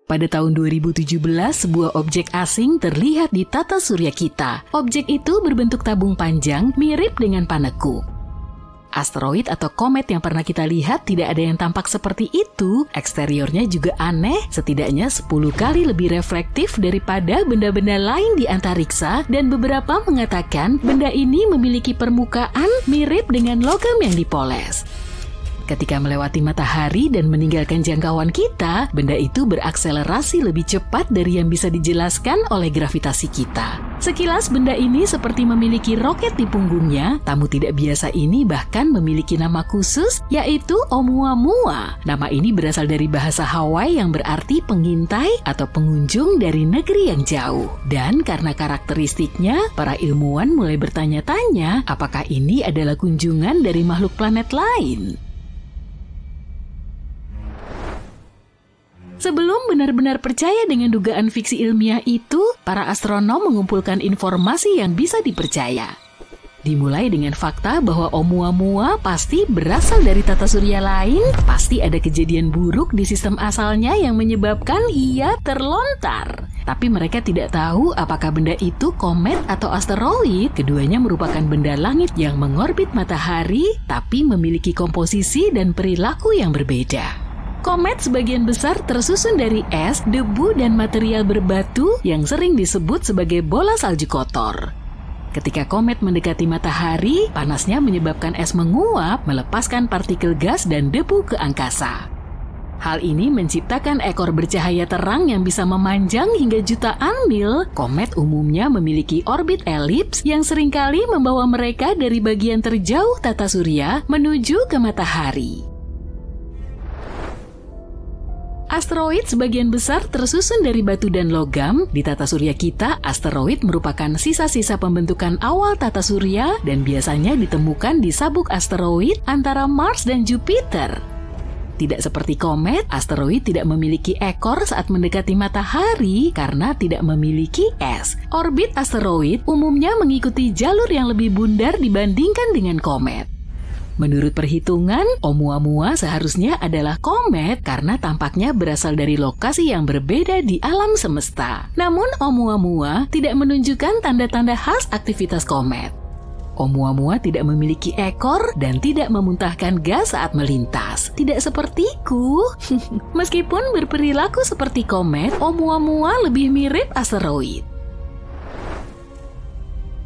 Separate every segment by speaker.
Speaker 1: Pada tahun 2017, sebuah objek asing terlihat di tata surya kita. Objek itu berbentuk tabung panjang mirip dengan paneku. Asteroid atau komet yang pernah kita lihat tidak ada yang tampak seperti itu. Eksteriornya juga aneh, setidaknya 10 kali lebih reflektif daripada benda-benda lain di antariksa, dan beberapa mengatakan benda ini memiliki permukaan mirip dengan logam yang dipoles. Ketika melewati matahari dan meninggalkan jangkauan kita, benda itu berakselerasi lebih cepat dari yang bisa dijelaskan oleh gravitasi kita. Sekilas benda ini seperti memiliki roket di punggungnya. Tamu tidak biasa ini bahkan memiliki nama khusus, yaitu Oumuamua. Nama ini berasal dari bahasa Hawaii yang berarti pengintai atau pengunjung dari negeri yang jauh. Dan karena karakteristiknya, para ilmuwan mulai bertanya-tanya apakah ini adalah kunjungan dari makhluk planet lain. Sebelum benar-benar percaya dengan dugaan fiksi ilmiah itu, para astronom mengumpulkan informasi yang bisa dipercaya. Dimulai dengan fakta bahwa Oumuamua pasti berasal dari tata surya lain, pasti ada kejadian buruk di sistem asalnya yang menyebabkan ia terlontar. Tapi mereka tidak tahu apakah benda itu komet atau asteroid. Keduanya merupakan benda langit yang mengorbit matahari, tapi memiliki komposisi dan perilaku yang berbeda. Komet sebagian besar tersusun dari es, debu, dan material berbatu yang sering disebut sebagai bola salju kotor. Ketika komet mendekati matahari, panasnya menyebabkan es menguap, melepaskan partikel gas dan debu ke angkasa. Hal ini menciptakan ekor bercahaya terang yang bisa memanjang hingga jutaan mil. Komet umumnya memiliki orbit elips yang seringkali membawa mereka dari bagian terjauh tata surya menuju ke matahari. Asteroid sebagian besar tersusun dari batu dan logam. Di tata surya kita, asteroid merupakan sisa-sisa pembentukan awal tata surya dan biasanya ditemukan di sabuk asteroid antara Mars dan Jupiter. Tidak seperti komet, asteroid tidak memiliki ekor saat mendekati matahari karena tidak memiliki es. Orbit asteroid umumnya mengikuti jalur yang lebih bundar dibandingkan dengan komet. Menurut perhitungan, Oumuamua seharusnya adalah komet karena tampaknya berasal dari lokasi yang berbeda di alam semesta. Namun Oumuamua tidak menunjukkan tanda-tanda khas aktivitas komet. Oumuamua tidak memiliki ekor dan tidak memuntahkan gas saat melintas. Tidak sepertiku. Meskipun berperilaku seperti komet, Oumuamua lebih mirip asteroid.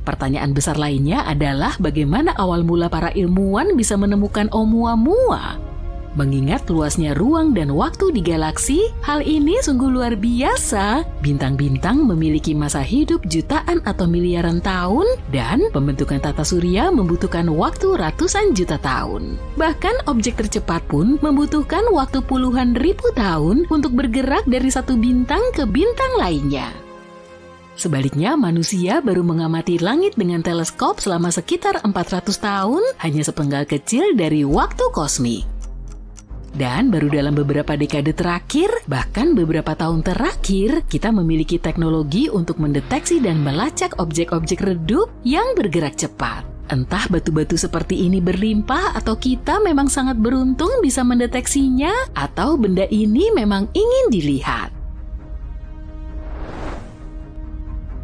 Speaker 1: Pertanyaan besar lainnya adalah bagaimana awal mula para ilmuwan bisa menemukan Oumuamua. Mengingat luasnya ruang dan waktu di galaksi, hal ini sungguh luar biasa. Bintang-bintang memiliki masa hidup jutaan atau miliaran tahun, dan pembentukan tata surya membutuhkan waktu ratusan juta tahun. Bahkan objek tercepat pun membutuhkan waktu puluhan ribu tahun untuk bergerak dari satu bintang ke bintang lainnya. Sebaliknya, manusia baru mengamati langit dengan teleskop selama sekitar 400 tahun, hanya sepenggal kecil dari waktu kosmik. Dan baru dalam beberapa dekade terakhir, bahkan beberapa tahun terakhir, kita memiliki teknologi untuk mendeteksi dan melacak objek-objek redup yang bergerak cepat. Entah batu-batu seperti ini berlimpah atau kita memang sangat beruntung bisa mendeteksinya, atau benda ini memang ingin dilihat.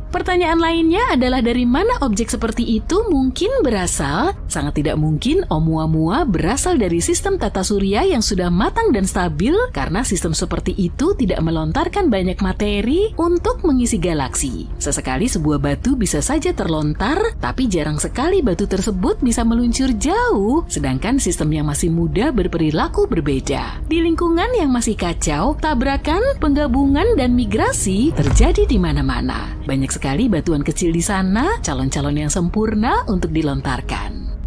Speaker 1: Pertanyaan lainnya adalah dari mana objek seperti itu mungkin berasal? Sangat tidak mungkin Oumuamua berasal dari sistem tata surya yang sudah matang dan stabil, karena sistem seperti itu tidak melontarkan banyak materi untuk mengisi galaksi. Sesekali sebuah batu bisa saja terlontar, tapi jarang sekali batu tersebut bisa meluncur jauh, sedangkan sistem yang masih muda berperilaku berbeda. Di lingkungan yang masih kacau, tabrakan, penggabungan, dan migrasi terjadi di mana-mana. Banyak sekali batuan kecil di sana, calon-calon yang sempurna untuk dilontarkan.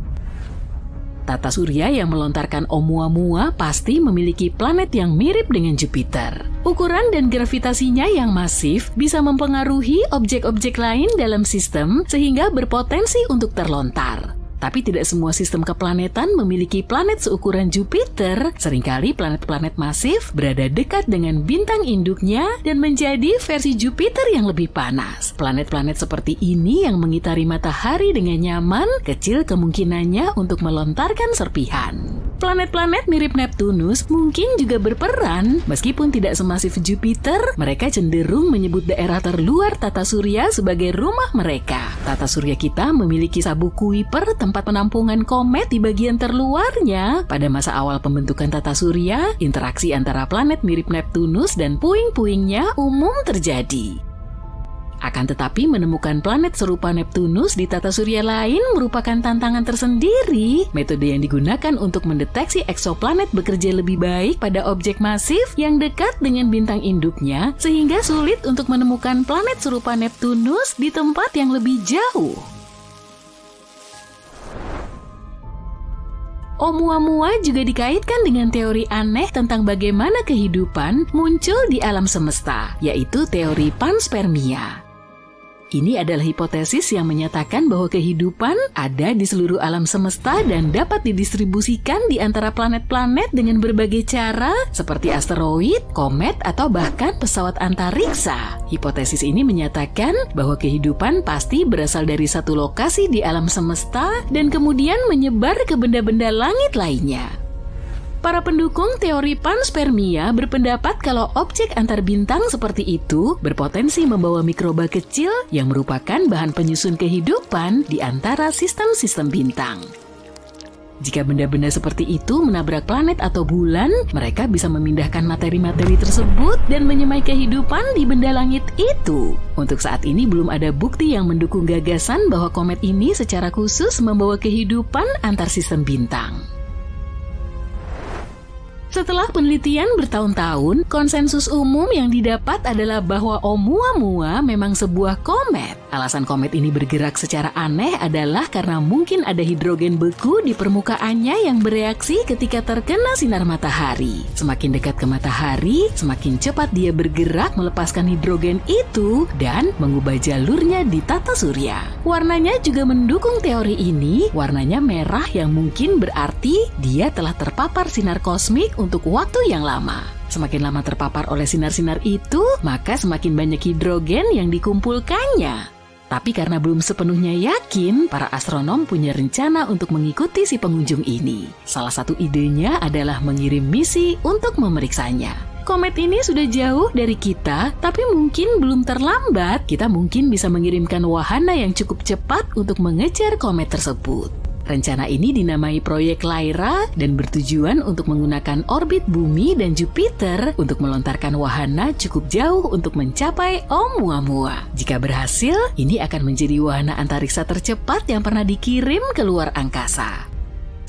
Speaker 1: Tata surya yang melontarkan Oumuamua pasti memiliki planet yang mirip dengan Jupiter. Ukuran dan gravitasinya yang masif bisa mempengaruhi objek-objek lain dalam sistem sehingga berpotensi untuk terlontar. Tapi tidak semua sistem keplanetan memiliki planet seukuran Jupiter. Seringkali planet-planet masif berada dekat dengan bintang induknya dan menjadi versi Jupiter yang lebih panas. Planet-planet seperti ini yang mengitari matahari dengan nyaman, kecil kemungkinannya untuk melontarkan serpihan. Planet-planet mirip Neptunus mungkin juga berperan. Meskipun tidak semasif Jupiter, mereka cenderung menyebut daerah terluar tata surya sebagai rumah mereka. Tata surya kita memiliki sabuk Kuiper, tempat penampungan komet di bagian terluarnya. Pada masa awal pembentukan tata surya, interaksi antara planet mirip Neptunus dan puing-puingnya umum terjadi. Akan tetapi menemukan planet serupa Neptunus di tata surya lain merupakan tantangan tersendiri. Metode yang digunakan untuk mendeteksi eksoplanet bekerja lebih baik pada objek masif yang dekat dengan bintang induknya, sehingga sulit untuk menemukan planet serupa Neptunus di tempat yang lebih jauh. Oumuamua juga dikaitkan dengan teori aneh tentang bagaimana kehidupan muncul di alam semesta, yaitu teori panspermia. Ini adalah hipotesis yang menyatakan bahwa kehidupan ada di seluruh alam semesta dan dapat didistribusikan di antara planet-planet dengan berbagai cara, seperti asteroid, komet, atau bahkan pesawat antariksa. Hipotesis ini menyatakan bahwa kehidupan pasti berasal dari satu lokasi di alam semesta dan kemudian menyebar ke benda-benda langit lainnya. Para pendukung teori panspermia berpendapat kalau objek antar bintang seperti itu berpotensi membawa mikroba kecil yang merupakan bahan penyusun kehidupan di antara sistem-sistem bintang. Jika benda-benda seperti itu menabrak planet atau bulan, mereka bisa memindahkan materi-materi tersebut dan menyemai kehidupan di benda langit itu. Untuk saat ini belum ada bukti yang mendukung gagasan bahwa komet ini secara khusus membawa kehidupan antar sistem bintang. Setelah penelitian bertahun-tahun, konsensus umum yang didapat adalah bahwa Oumuamua memang sebuah komet. Alasan komet ini bergerak secara aneh adalah karena mungkin ada hidrogen beku di permukaannya yang bereaksi ketika terkena sinar matahari. Semakin dekat ke matahari, semakin cepat dia bergerak melepaskan hidrogen itu dan mengubah jalurnya di tata surya. Warnanya juga mendukung teori ini. Warnanya merah yang mungkin berarti dia telah terpapar sinar kosmik untuk waktu yang lama. Semakin lama terpapar oleh sinar-sinar itu, maka semakin banyak hidrogen yang dikumpulkannya. Tapi karena belum sepenuhnya yakin, para astronom punya rencana untuk mengikuti si pengunjung ini. Salah satu idenya adalah mengirim misi untuk memeriksanya. Komet ini sudah jauh dari kita, tapi mungkin belum terlambat. Kita mungkin bisa mengirimkan wahana yang cukup cepat untuk mengejar komet tersebut. Rencana ini dinamai Proyek Lyra dan bertujuan untuk menggunakan orbit Bumi dan Jupiter untuk melontarkan wahana cukup jauh untuk mencapai Oumuamua. Jika berhasil, ini akan menjadi wahana antariksa tercepat yang pernah dikirim ke luar angkasa.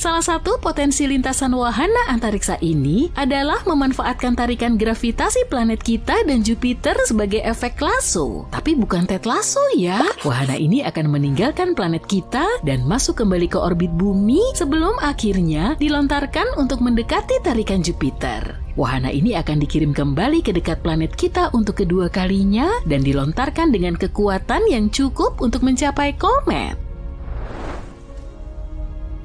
Speaker 1: Salah satu potensi lintasan wahana antariksa ini adalah memanfaatkan tarikan gravitasi planet kita dan Jupiter sebagai efek lasso. Tapi bukan Ted Lasso ya. Wahana ini akan meninggalkan planet kita dan masuk kembali ke orbit Bumi sebelum akhirnya dilontarkan untuk mendekati tarikan Jupiter. Wahana ini akan dikirim kembali ke dekat planet kita untuk kedua kalinya dan dilontarkan dengan kekuatan yang cukup untuk mencapai komet.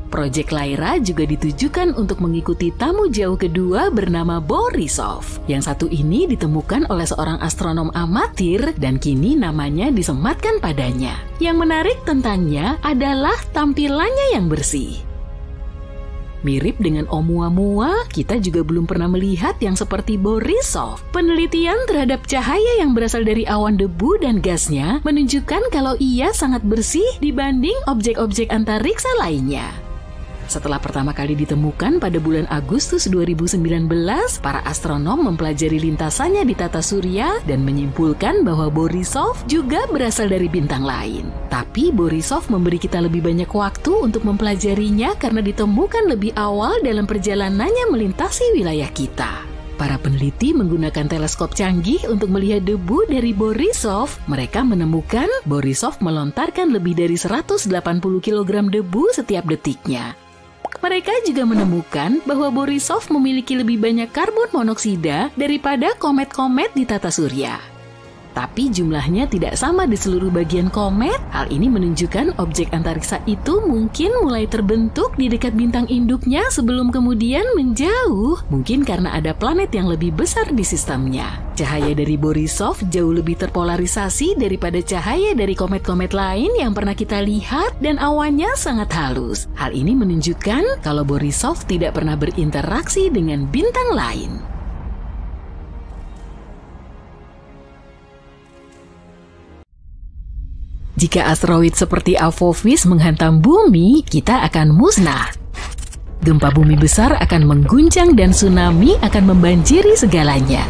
Speaker 1: Proyek Lyra juga ditujukan untuk mengikuti tamu jauh kedua bernama Borisov. Yang satu ini ditemukan oleh seorang astronom amatir dan kini namanya disematkan padanya. Yang menarik tentangnya adalah tampilannya yang bersih. Mirip dengan Oumuamua, kita juga belum pernah melihat yang seperti Borisov. Penelitian terhadap cahaya yang berasal dari awan debu dan gasnya menunjukkan kalau ia sangat bersih dibanding objek-objek antariksa lainnya. Setelah pertama kali ditemukan pada bulan Agustus 2019, para astronom mempelajari lintasannya di tata surya dan menyimpulkan bahwa Borisov juga berasal dari bintang lain. Tapi Borisov memberi kita lebih banyak waktu untuk mempelajarinya karena ditemukan lebih awal dalam perjalanannya melintasi wilayah kita. Para peneliti menggunakan teleskop canggih untuk melihat debu dari Borisov. Mereka menemukan Borisov melontarkan lebih dari 180 kg debu setiap detiknya. Mereka juga menemukan bahwa Borisov memiliki lebih banyak karbon monoksida daripada komet-komet di tata surya. tapi jumlahnya tidak sama di seluruh bagian komet. Hal ini menunjukkan objek antariksa itu mungkin mulai terbentuk di dekat bintang induknya sebelum kemudian menjauh. Mungkin karena ada planet yang lebih besar di sistemnya. Cahaya dari Borisov jauh lebih terpolarisasi daripada cahaya dari komet-komet lain yang pernah kita lihat dan awannya sangat halus. Hal ini menunjukkan kalau Borisov tidak pernah berinteraksi dengan bintang lain. Jika asteroid seperti Apophis menghantam bumi, kita akan musnah. Gempa bumi besar akan mengguncang dan tsunami akan membanjiri segalanya.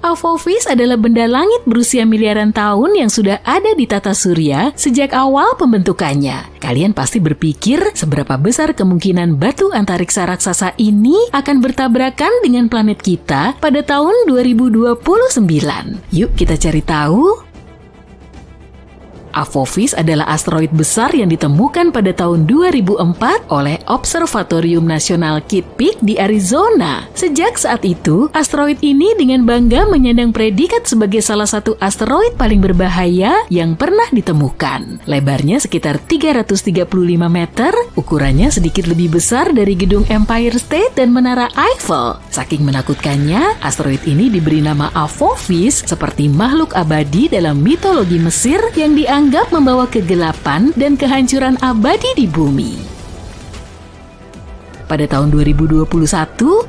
Speaker 1: Apophis adalah benda langit berusia miliaran tahun yang sudah ada di tata surya sejak awal pembentukannya. Kalian pasti berpikir seberapa besar kemungkinan batu antariksa raksasa ini akan bertabrakan dengan planet kita pada tahun 2029. Yuk kita cari tahu. Apophis adalah asteroid besar yang ditemukan pada tahun 2004 oleh Observatorium Nasional Kitt Peak di Arizona. Sejak saat itu, asteroid ini dengan bangga menyandang predikat sebagai salah satu asteroid paling berbahaya yang pernah ditemukan. Lebarnya sekitar 335 meter, ukurannya sedikit lebih besar dari gedung Empire State dan Menara Eiffel. Saking menakutkannya, asteroid ini diberi nama Apophis seperti makhluk abadi dalam mitologi Mesir yang dianggap membawa kegelapan dan kehancuran abadi di bumi. Pada tahun 2021,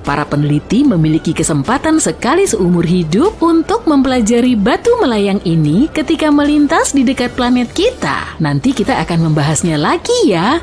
Speaker 1: para peneliti memiliki kesempatan sekali seumur hidup untuk mempelajari batu melayang ini ketika melintas di dekat planet kita. Nanti kita akan membahasnya lagi ya.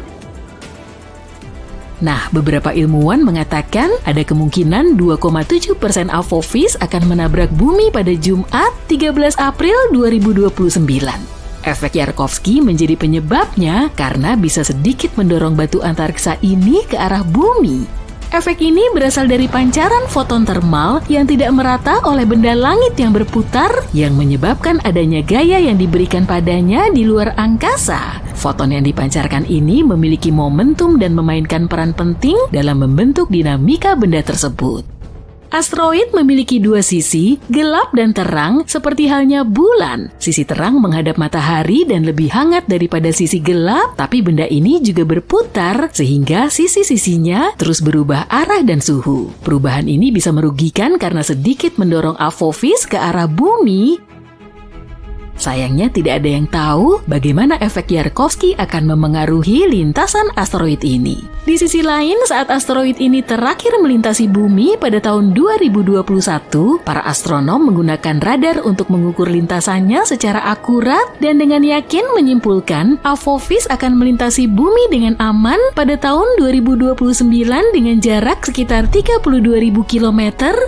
Speaker 1: Nah, beberapa ilmuwan mengatakan ada kemungkinan 2,7% Apophis akan menabrak bumi pada Jumat 13 April 2029. Efek Yarkovsky menjadi penyebabnya karena bisa sedikit mendorong batu antariksa ini ke arah bumi. Efek ini berasal dari pancaran foton termal yang tidak merata oleh benda langit yang berputar yang menyebabkan adanya gaya yang diberikan padanya di luar angkasa. Foton yang dipancarkan ini memiliki momentum dan memainkan peran penting dalam membentuk dinamika benda tersebut. Asteroid memiliki dua sisi, gelap dan terang, seperti halnya bulan. Sisi terang menghadap matahari dan lebih hangat daripada sisi gelap, tapi benda ini juga berputar, sehingga sisi-sisinya terus berubah arah dan suhu. Perubahan ini bisa merugikan karena sedikit mendorong Apophis ke arah bumi. Sayangnya tidak ada yang tahu bagaimana efek Yarkovsky akan memengaruhi lintasan asteroid ini. Di sisi lain, saat asteroid ini terakhir melintasi bumi pada tahun 2021, para astronom menggunakan radar untuk mengukur lintasannya secara akurat dan dengan yakin menyimpulkan Apophis akan melintasi bumi dengan aman pada tahun 2029 dengan jarak sekitar 32.000 km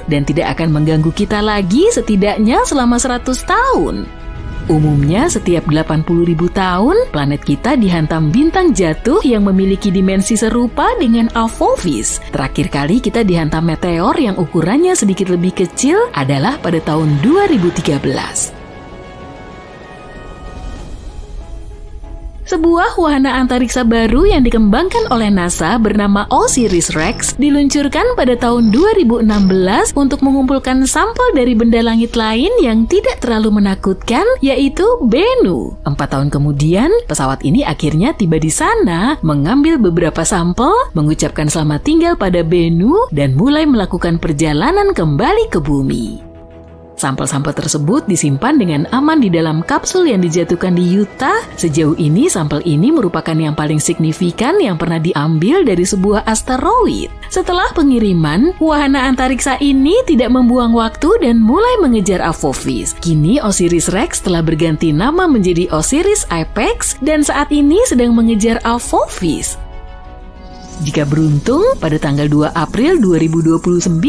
Speaker 1: dan tidak akan mengganggu kita lagi setidaknya selama 100 tahun. Umumnya setiap 80.000 tahun, planet kita dihantam bintang jatuh yang memiliki dimensi serupa dengan Apophis. Terakhir kali kita dihantam meteor yang ukurannya sedikit lebih kecil adalah pada tahun 2013. Sebuah wahana antariksa baru yang dikembangkan oleh NASA bernama OSIRIS-REx diluncurkan pada tahun 2016 untuk mengumpulkan sampel dari benda langit lain yang tidak terlalu menakutkan, yaitu Bennu. 4 tahun kemudian, pesawat ini akhirnya tiba di sana, mengambil beberapa sampel, mengucapkan selamat tinggal pada Bennu, dan mulai melakukan perjalanan kembali ke bumi. Sampel-sampel tersebut disimpan dengan aman di dalam kapsul yang dijatuhkan di Utah. Sejauh ini, sampel ini merupakan yang paling signifikan yang pernah diambil dari sebuah asteroid. Setelah pengiriman, wahana antariksa ini tidak membuang waktu dan mulai mengejar Apophis. Kini OSIRIS-REx telah berganti nama menjadi OSIRIS-APEX dan saat ini sedang mengejar Apophis. Jika beruntung, pada tanggal 2 April 2029,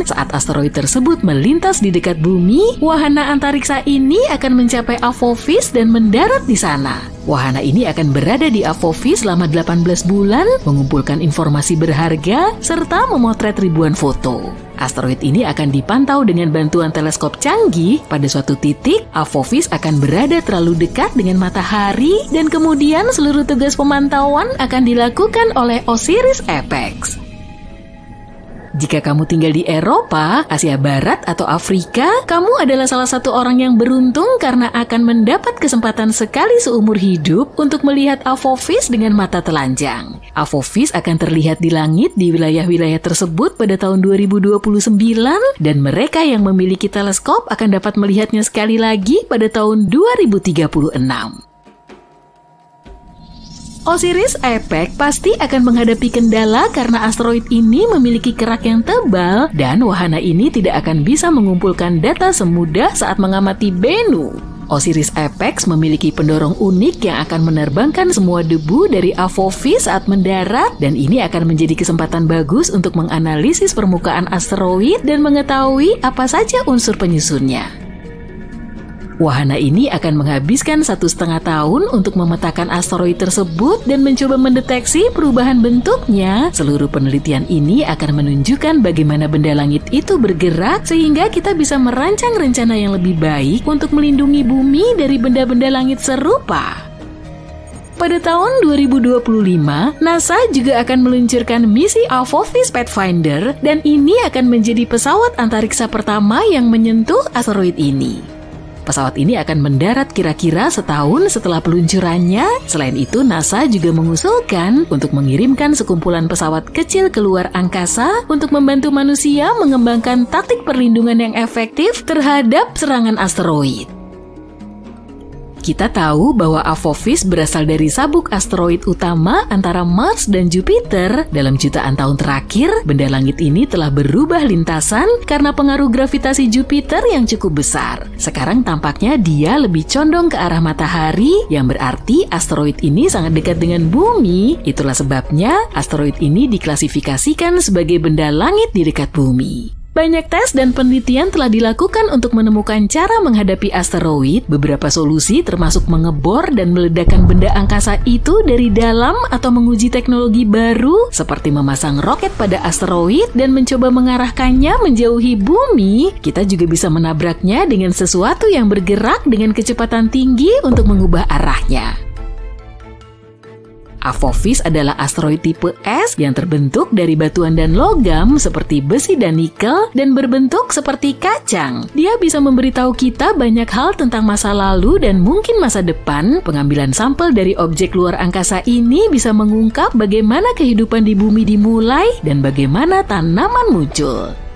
Speaker 1: saat asteroid tersebut melintas di dekat bumi, wahana antariksa ini akan mencapai Apophis dan mendarat di sana. Wahana ini akan berada di Apophis selama 18 bulan, mengumpulkan informasi berharga, serta memotret ribuan foto. Asteroid ini akan dipantau dengan bantuan teleskop canggih. Pada suatu titik, Apophis akan berada terlalu dekat dengan matahari dan kemudian seluruh tugas pemantauan akan dilakukan oleh OSIRIS-APEX. Jika kamu tinggal di Eropa, Asia Barat, atau Afrika, kamu adalah salah satu orang yang beruntung karena akan mendapat kesempatan sekali seumur hidup untuk melihat Apophis dengan mata telanjang. Apophis akan terlihat di langit di wilayah-wilayah tersebut pada tahun 2029 dan mereka yang memiliki teleskop akan dapat melihatnya sekali lagi pada tahun 2036. Osiris Apex pasti akan menghadapi kendala karena asteroid ini memiliki kerak yang tebal dan wahana ini tidak akan bisa mengumpulkan data semudah saat mengamati Bennu. Osiris Apex memiliki pendorong unik yang akan menerbangkan semua debu dari Apophis saat mendarat dan ini akan menjadi kesempatan bagus untuk menganalisis permukaan asteroid dan mengetahui apa saja unsur penyusunnya. Wahana ini akan menghabiskan 1,5 tahun untuk memetakan asteroid tersebut dan mencoba mendeteksi perubahan bentuknya. Seluruh penelitian ini akan menunjukkan bagaimana benda langit itu bergerak sehingga kita bisa merancang rencana yang lebih baik untuk melindungi bumi dari benda-benda langit serupa. Pada tahun 2025, NASA juga akan meluncurkan misi Apophis Pathfinder dan ini akan menjadi pesawat antariksa pertama yang menyentuh asteroid ini. Pesawat ini akan mendarat kira-kira setahun setelah peluncurannya. Selain itu, NASA juga mengusulkan untuk mengirimkan sekumpulan pesawat kecil keluar angkasa untuk membantu manusia mengembangkan taktik perlindungan yang efektif terhadap serangan asteroid. Kita tahu bahwa Apophis berasal dari sabuk asteroid utama antara Mars dan Jupiter. Dalam jutaan tahun terakhir, benda langit ini telah berubah lintasan karena pengaruh gravitasi Jupiter yang cukup besar. Sekarang tampaknya dia lebih condong ke arah matahari, yang berarti asteroid ini sangat dekat dengan bumi. Itulah sebabnya asteroid ini diklasifikasikan sebagai benda langit di dekat bumi. Banyak tes dan penelitian telah dilakukan untuk menemukan cara menghadapi asteroid. Beberapa solusi termasuk mengebor dan meledakkan benda angkasa itu dari dalam atau menguji teknologi baru seperti memasang roket pada asteroid dan mencoba mengarahkannya menjauhi bumi. Kita juga bisa menabraknya dengan sesuatu yang bergerak dengan kecepatan tinggi untuk mengubah arahnya. Apophis adalah asteroid tipe S yang terbentuk dari batuan dan logam seperti besi dan nikel dan berbentuk seperti kacang. Dia bisa memberitahu kita banyak hal tentang masa lalu dan mungkin masa depan. Pengambilan sampel dari objek luar angkasa ini bisa mengungkap bagaimana kehidupan di bumi dimulai dan bagaimana tanaman muncul.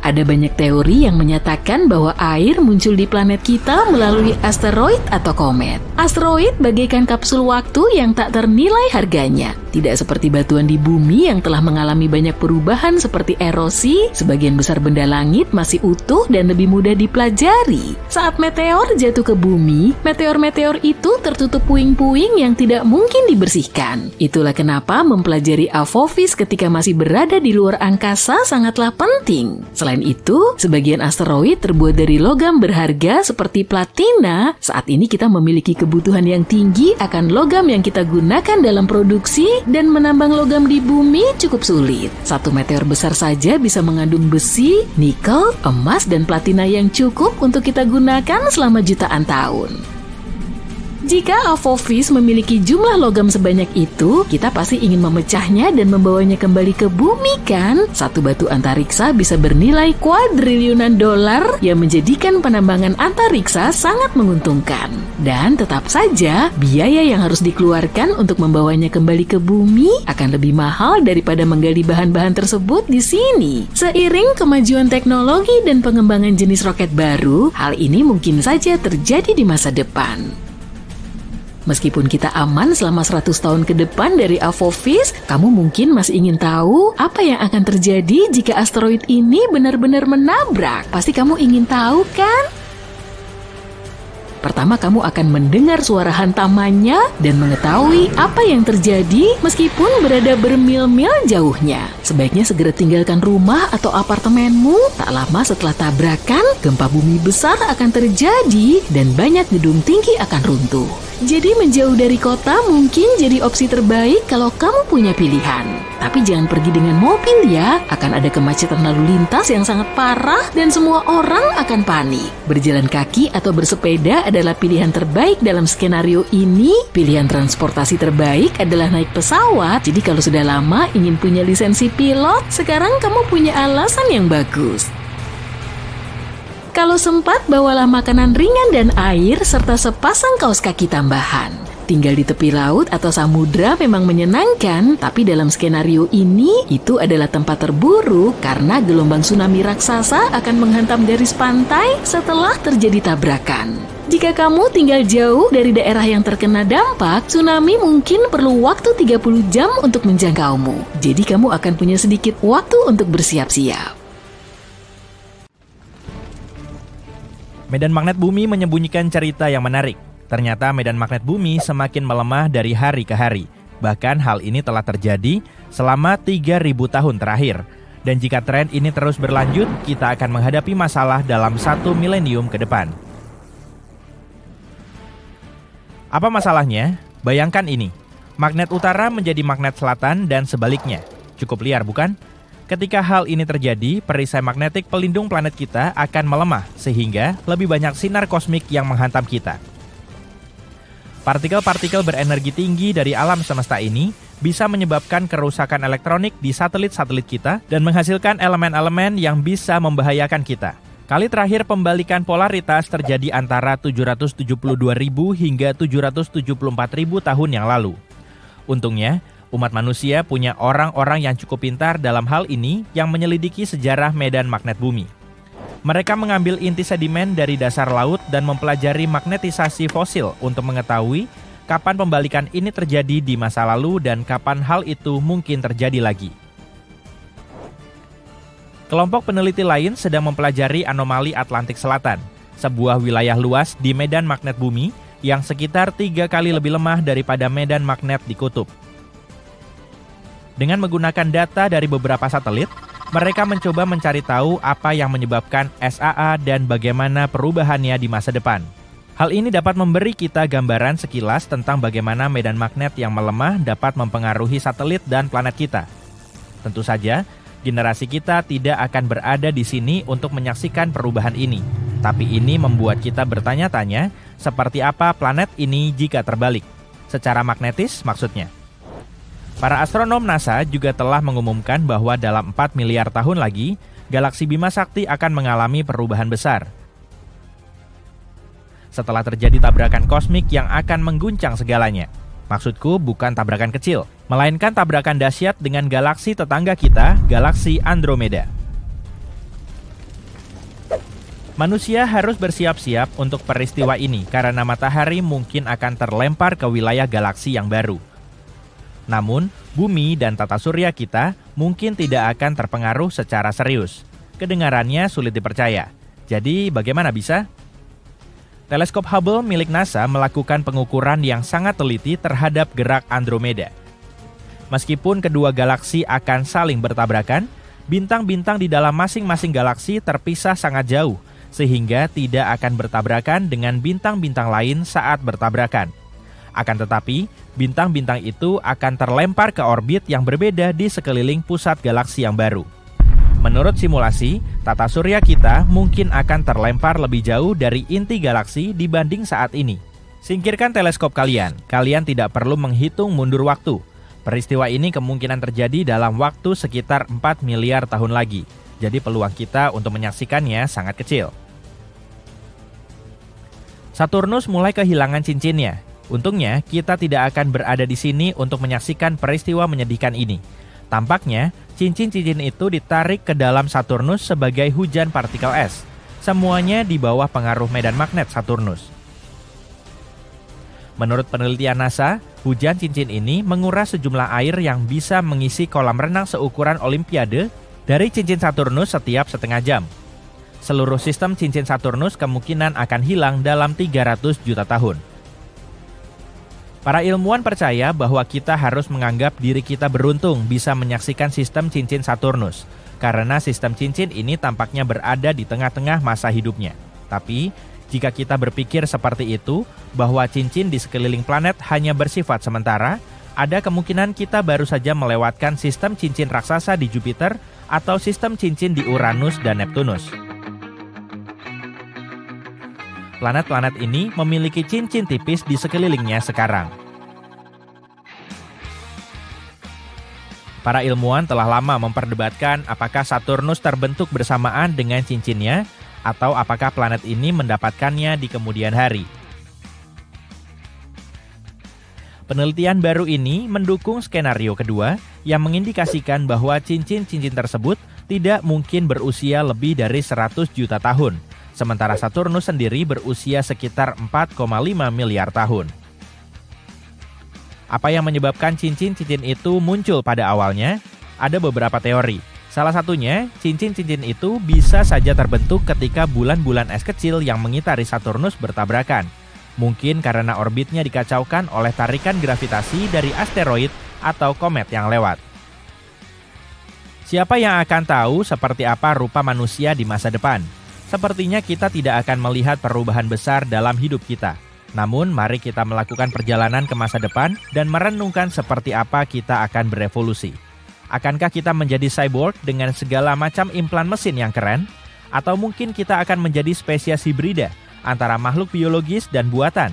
Speaker 1: Ada banyak teori yang menyatakan bahwa air muncul di planet kita melalui asteroid atau komet. Asteroid bagaikan kapsul waktu yang tak ternilai harganya. Tidak seperti batuan di bumi yang telah mengalami banyak perubahan seperti erosi, sebagian besar benda langit masih utuh dan lebih mudah dipelajari. Saat meteor jatuh ke bumi, meteor-meteor itu tertutup puing-puing yang tidak mungkin dibersihkan. Itulah kenapa mempelajari Apophis ketika masih berada di luar angkasa sangatlah penting. Selain itu, sebagian asteroid terbuat dari logam berharga seperti platina. Saat ini kita memiliki kebutuhan yang tinggi akan logam yang kita gunakan dalam produksi dan menambang logam di bumi cukup sulit. Satu meteor besar saja bisa mengandung besi, nikel, emas, dan platina yang cukup untuk kita gunakan selama jutaan tahun. Jika Apophis memiliki jumlah logam sebanyak itu, kita pasti ingin memecahnya dan membawanya kembali ke bumi kan? Satu batu antariksa bisa bernilai kuadriliunan dolar yang menjadikan penambangan antariksa sangat menguntungkan. Dan tetap saja, biaya yang harus dikeluarkan untuk membawanya kembali ke bumi akan lebih mahal daripada menggali bahan-bahan tersebut di sini. Seiring kemajuan teknologi dan pengembangan jenis roket baru, hal ini mungkin saja terjadi di masa depan. Meskipun kita aman selama 100 tahun ke depan dari Apophis, kamu mungkin masih ingin tahu apa yang akan terjadi jika asteroid ini benar-benar menabrak. Pasti kamu ingin tahu kan? Pertama, kamu akan mendengar suara hantamannya dan mengetahui apa yang terjadi meskipun berada bermil-mil jauhnya. Sebaiknya segera tinggalkan rumah atau apartemenmu. Tak lama setelah tabrakan, gempa bumi besar akan terjadi dan banyak gedung tinggi akan runtuh. Jadi menjauh dari kota mungkin jadi opsi terbaik kalau kamu punya pilihan. Tapi jangan pergi dengan mobil ya, akan ada kemacetan lalu lintas yang sangat parah dan semua orang akan panik. Berjalan kaki atau bersepeda adalah pilihan terbaik dalam skenario ini. Pilihan transportasi terbaik adalah naik pesawat. Jadi kalau sudah lama ingin punya lisensi pilot, sekarang kamu punya alasan yang bagus. Kalau sempat, bawalah makanan ringan dan air serta sepasang kaos kaki tambahan. Tinggal di tepi laut atau samudra memang menyenangkan, tapi dalam skenario ini, itu adalah tempat terburuk karena gelombang tsunami raksasa akan menghantam garis pantai setelah terjadi tabrakan. Jika kamu tinggal jauh dari daerah yang terkena dampak, tsunami mungkin perlu waktu 30 jam untuk menjangkaumu. Jadi kamu akan punya sedikit waktu untuk bersiap-siap.
Speaker 2: Medan magnet bumi menyembunyikan cerita yang menarik. Ternyata medan magnet bumi semakin melemah dari hari ke hari. Bahkan hal ini telah terjadi selama 3.000 tahun terakhir. Dan jika tren ini terus berlanjut, kita akan menghadapi masalah dalam 1 milenium ke depan. Apa masalahnya? Bayangkan ini. Magnet utara menjadi magnet selatan dan sebaliknya. Cukup liar bukan? Ketika hal ini terjadi, perisai magnetik pelindung planet kita akan melemah, sehingga lebih banyak sinar kosmik yang menghantam kita. Partikel-partikel berenergi tinggi dari alam semesta ini bisa menyebabkan kerusakan elektronik di satelit-satelit kita dan menghasilkan elemen-elemen yang bisa membahayakan kita. Kali terakhir pembalikan polaritas terjadi antara 772.000 hingga 774.000 tahun yang lalu. Untungnya, umat manusia punya orang-orang yang cukup pintar dalam hal ini yang menyelidiki sejarah medan magnet bumi. Mereka mengambil inti sedimen dari dasar laut dan mempelajari magnetisasi fosil untuk mengetahui kapan pembalikan ini terjadi di masa lalu dan kapan hal itu mungkin terjadi lagi. Kelompok peneliti lain sedang mempelajari anomali Atlantik Selatan, sebuah wilayah luas di medan magnet bumi yang sekitar 3 kali lebih lemah daripada medan magnet di kutub. Dengan menggunakan data dari beberapa satelit, mereka mencoba mencari tahu apa yang menyebabkan SAA dan bagaimana perubahannya di masa depan. Hal ini dapat memberi kita gambaran sekilas tentang bagaimana medan magnet yang melemah dapat mempengaruhi satelit dan planet kita. Tentu saja, generasi kita tidak akan berada di sini untuk menyaksikan perubahan ini. Tapi ini membuat kita bertanya-tanya, seperti apa planet ini jika terbalik? Secara magnetis maksudnya. Para astronom NASA juga telah mengumumkan bahwa dalam 4 miliar tahun lagi, galaksi Bima Sakti akan mengalami perubahan besar. Setelah terjadi tabrakan kosmik yang akan mengguncang segalanya. Maksudku bukan tabrakan kecil, melainkan tabrakan dahsyat dengan galaksi tetangga kita, galaksi Andromeda. Manusia harus bersiap-siap untuk peristiwa ini karena matahari mungkin akan terlempar ke wilayah galaksi yang baru. Namun, bumi dan tata surya kita mungkin tidak akan terpengaruh secara serius. Kedengarannya sulit dipercaya. Jadi, bagaimana bisa? Teleskop Hubble milik NASA melakukan pengukuran yang sangat teliti terhadap gerak Andromeda. Meskipun kedua galaksi akan saling bertabrakan, bintang-bintang di dalam masing-masing galaksi terpisah sangat jauh, sehingga tidak akan bertabrakan dengan bintang-bintang lain saat bertabrakan. Akan tetapi, bintang-bintang itu akan terlempar ke orbit yang berbeda di sekeliling pusat galaksi yang baru. Menurut simulasi, tata surya kita mungkin akan terlempar lebih jauh dari inti galaksi dibanding saat ini. Singkirkan teleskop kalian tidak perlu menghitung mundur waktu. Peristiwa ini kemungkinan terjadi dalam waktu sekitar 4 miliar tahun lagi. Jadi peluang kita untuk menyaksikannya sangat kecil. Saturnus mulai kehilangan cincinnya. Untungnya, kita tidak akan berada di sini untuk menyaksikan peristiwa menyedihkan ini. Tampaknya, cincin-cincin itu ditarik ke dalam Saturnus sebagai hujan partikel es. Semuanya di bawah pengaruh medan magnet Saturnus. Menurut penelitian NASA, hujan cincin ini menguras sejumlah air yang bisa mengisi kolam renang seukuran Olimpiade dari cincin Saturnus setiap setengah jam. Seluruh sistem cincin Saturnus kemungkinan akan hilang dalam 300 juta tahun. Para ilmuwan percaya bahwa kita harus menganggap diri kita beruntung bisa menyaksikan sistem cincin Saturnus, karena sistem cincin ini tampaknya berada di tengah-tengah masa hidupnya. Tapi, Jika kita berpikir seperti itu, bahwa cincin di sekeliling planet hanya bersifat sementara, ada kemungkinan kita baru saja melewatkan sistem cincin raksasa di Jupiter atau sistem cincin di Uranus dan Neptunus. Planet-planet ini memiliki cincin tipis di sekelilingnya sekarang. Para ilmuwan telah lama memperdebatkan apakah Saturnus terbentuk bersamaan dengan cincinnya, atau apakah planet ini mendapatkannya di kemudian hari. Penelitian baru ini mendukung skenario kedua yang mengindikasikan bahwa cincin-cincin tersebut tidak mungkin berusia lebih dari 100 juta tahun, sementara Saturnus sendiri berusia sekitar 4,5 miliar tahun. Apa yang menyebabkan cincin-cincin itu muncul pada awalnya? Ada beberapa teori. Salah satunya, cincin-cincin itu bisa saja terbentuk ketika bulan-bulan es kecil yang mengitari Saturnus bertabrakan. Mungkin karena orbitnya dikacaukan oleh tarikan gravitasi dari asteroid atau komet yang lewat. Siapa yang akan tahu seperti apa rupa manusia di masa depan? Sepertinya kita tidak akan melihat perubahan besar dalam hidup kita. Namun, mari kita melakukan perjalanan ke masa depan dan merenungkan seperti apa kita akan berevolusi. Akankah kita menjadi cyborg dengan segala macam implan mesin yang keren? Atau mungkin kita akan menjadi spesies hibrida antara makhluk biologis dan buatan?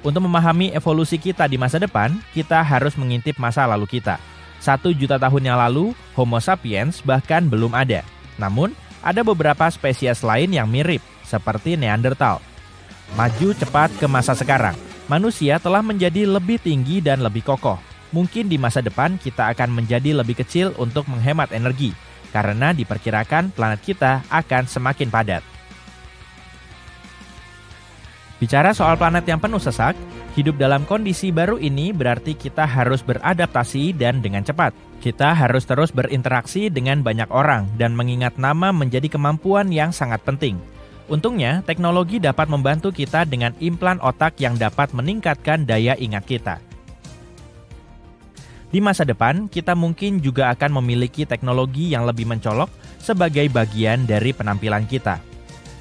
Speaker 2: Untuk memahami evolusi kita di masa depan, kita harus mengintip masa lalu kita. 1 juta tahun yang lalu, Homo sapiens bahkan belum ada. Namun, ada beberapa spesies lain yang mirip, seperti Neanderthal. Maju cepat ke masa sekarang, manusia telah menjadi lebih tinggi dan lebih kokoh. Mungkin di masa depan kita akan menjadi lebih kecil untuk menghemat energi, karena diperkirakan planet kita akan semakin padat. Bicara soal planet yang penuh sesak, hidup dalam kondisi baru ini berarti kita harus beradaptasi dan dengan cepat. Kita harus terus berinteraksi dengan banyak orang dan mengingat nama menjadi kemampuan yang sangat penting. Untungnya, teknologi dapat membantu kita dengan implan otak yang dapat meningkatkan daya ingat kita. Di masa depan, kita mungkin juga akan memiliki teknologi yang lebih mencolok sebagai bagian dari penampilan kita.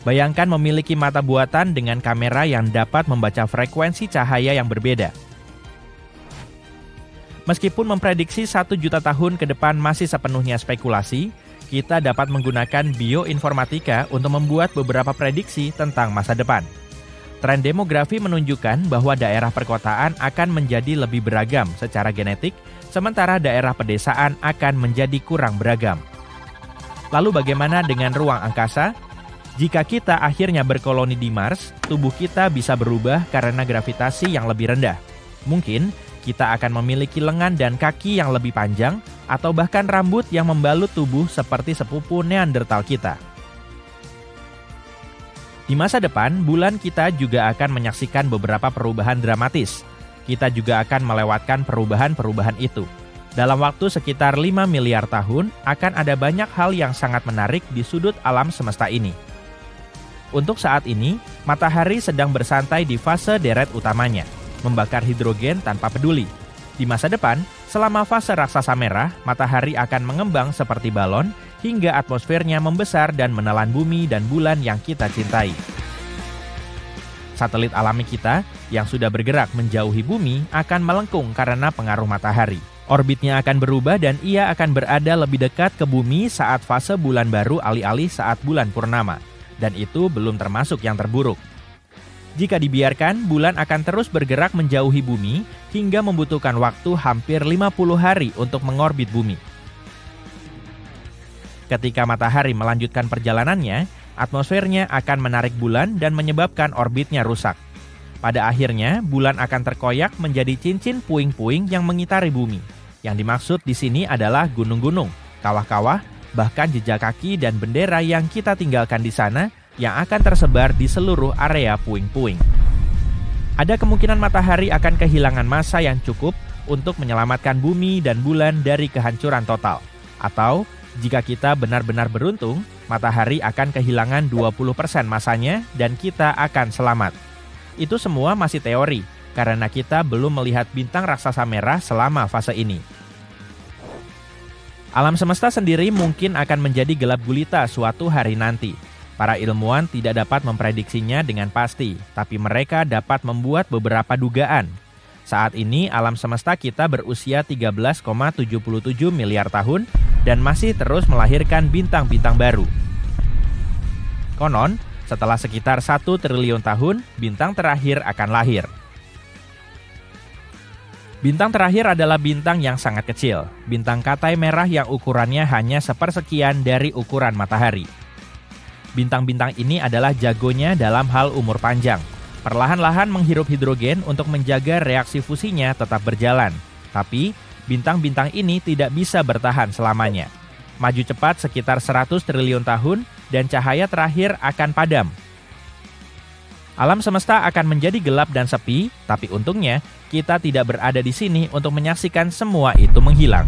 Speaker 2: Bayangkan memiliki mata buatan dengan kamera yang dapat membaca frekuensi cahaya yang berbeda. Meskipun memprediksi 1 juta tahun ke depan masih sepenuhnya spekulasi, kita dapat menggunakan bioinformatika untuk membuat beberapa prediksi tentang masa depan. Tren demografi menunjukkan bahwa daerah perkotaan akan menjadi lebih beragam secara genetik, sementara daerah pedesaan akan menjadi kurang beragam. Lalu bagaimana dengan ruang angkasa? Jika kita akhirnya berkoloni di Mars, tubuh kita bisa berubah karena gravitasi yang lebih rendah. Mungkin kita akan memiliki lengan dan kaki yang lebih panjang, atau bahkan rambut yang membalut tubuh seperti sepupu Neanderthal kita. Di masa depan, bulan kita juga akan menyaksikan beberapa perubahan dramatis. Kita juga akan melewatkan perubahan-perubahan itu. Dalam waktu sekitar 5 miliar tahun, akan ada banyak hal yang sangat menarik di sudut alam semesta ini. Untuk saat ini, matahari sedang bersantai di fase deret utamanya, membakar hidrogen tanpa peduli. Di masa depan, selama fase raksasa merah, matahari akan mengembang seperti balon, hingga atmosfernya membesar dan menelan bumi dan bulan yang kita cintai. Satelit alami kita yang sudah bergerak menjauhi bumi akan melengkung karena pengaruh matahari. Orbitnya akan berubah dan ia akan berada lebih dekat ke bumi saat fase bulan baru alih-alih saat bulan purnama. Dan itu belum termasuk yang terburuk. Jika dibiarkan, bulan akan terus bergerak menjauhi bumi hingga membutuhkan waktu hampir 50 hari untuk mengorbit bumi. Ketika matahari melanjutkan perjalanannya, atmosfernya akan menarik bulan dan menyebabkan orbitnya rusak. Pada akhirnya, bulan akan terkoyak menjadi cincin puing-puing yang mengitari bumi. Yang dimaksud di sini adalah gunung-gunung, kawah-kawah, bahkan jejak kaki dan bendera yang kita tinggalkan di sana yang akan tersebar di seluruh area puing-puing. Ada kemungkinan matahari akan kehilangan massa yang cukup untuk menyelamatkan bumi dan bulan dari kehancuran total. Atau, jika kita benar-benar beruntung, matahari akan kehilangan 20% massanya dan kita akan selamat. Itu semua masih teori, karena kita belum melihat bintang raksasa merah selama fase ini. Alam semesta sendiri mungkin akan menjadi gelap gulita suatu hari nanti. Para ilmuwan tidak dapat memprediksinya dengan pasti, tapi mereka dapat membuat beberapa dugaan. Saat ini alam semesta kita berusia 13,77 miliar tahun dan masih terus melahirkan bintang-bintang baru. Konon, setelah sekitar 1 triliun tahun, bintang terakhir akan lahir. Bintang terakhir adalah bintang yang sangat kecil, bintang katai merah yang ukurannya hanya sepersekian dari ukuran matahari. Bintang-bintang ini adalah jagonya dalam hal umur panjang. Perlahan-lahan menghirup hidrogen untuk menjaga reaksi fusinya tetap berjalan. Tapi, bintang-bintang ini tidak bisa bertahan selamanya. Maju cepat sekitar 100 triliun tahun dan cahaya terakhir akan padam. Alam semesta akan menjadi gelap dan sepi, tapi untungnya kita tidak berada di sini untuk menyaksikan semua itu menghilang.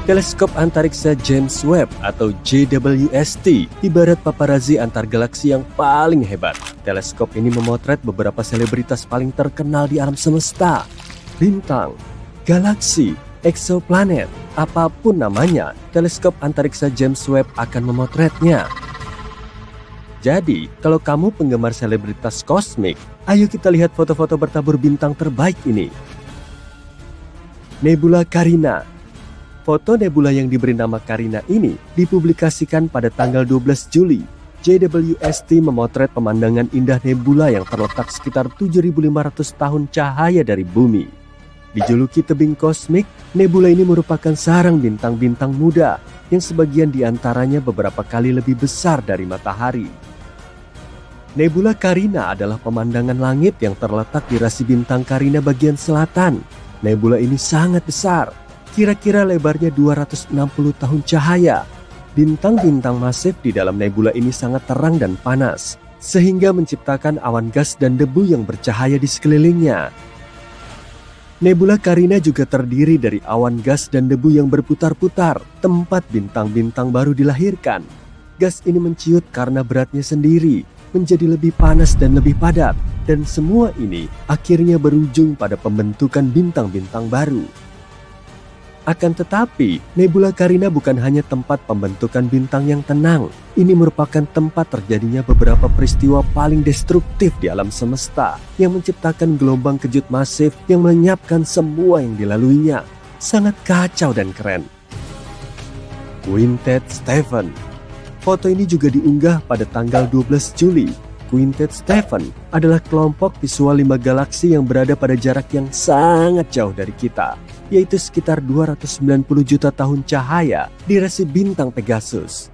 Speaker 3: Teleskop Antariksa James Webb atau JWST ibarat paparazi antar galaksi yang paling hebat. Teleskop ini memotret beberapa selebritas paling terkenal di alam semesta. Bintang, galaksi, eksoplanet, apapun namanya, teleskop antariksa James Webb akan memotretnya. Jadi, kalau kamu penggemar selebritas kosmik, ayo kita lihat foto-foto bertabur bintang terbaik ini. Nebula Carina. Foto nebula yang diberi nama Carina ini dipublikasikan pada tanggal 12 Juli. JWST memotret pemandangan indah nebula yang terletak sekitar 7.500 tahun cahaya dari bumi. Dijuluki tebing kosmik, nebula ini merupakan sarang bintang-bintang muda yang sebagian diantaranya beberapa kali lebih besar dari matahari. Nebula Carina adalah pemandangan langit yang terletak di rasi bintang Carina bagian selatan. Nebula ini sangat besar, kira-kira lebarnya 260 tahun cahaya. Bintang-bintang masif di dalam nebula ini sangat terang dan panas, sehingga menciptakan awan gas dan debu yang bercahaya di sekelilingnya. Nebula Carina juga terdiri dari awan gas dan debu yang berputar-putar, tempat bintang-bintang baru dilahirkan. Gas ini menciut karena beratnya sendiri, menjadi lebih panas dan lebih padat, dan semua ini akhirnya berujung pada pembentukan bintang-bintang baru. Akan tetapi, Nebula Carina bukan hanya tempat pembentukan bintang yang tenang. Ini merupakan tempat terjadinya beberapa peristiwa paling destruktif di alam semesta yang menciptakan gelombang kejut masif yang melenyapkan semua yang dilaluinya. Sangat kacau dan keren. Quintet Stephan. Foto ini juga diunggah pada tanggal 12 Juli. Quintet Stephan adalah kelompok visual 5 galaksi yang berada pada jarak yang sangat jauh dari kita, yaitu sekitar 290 juta tahun cahaya di rasi bintang Pegasus.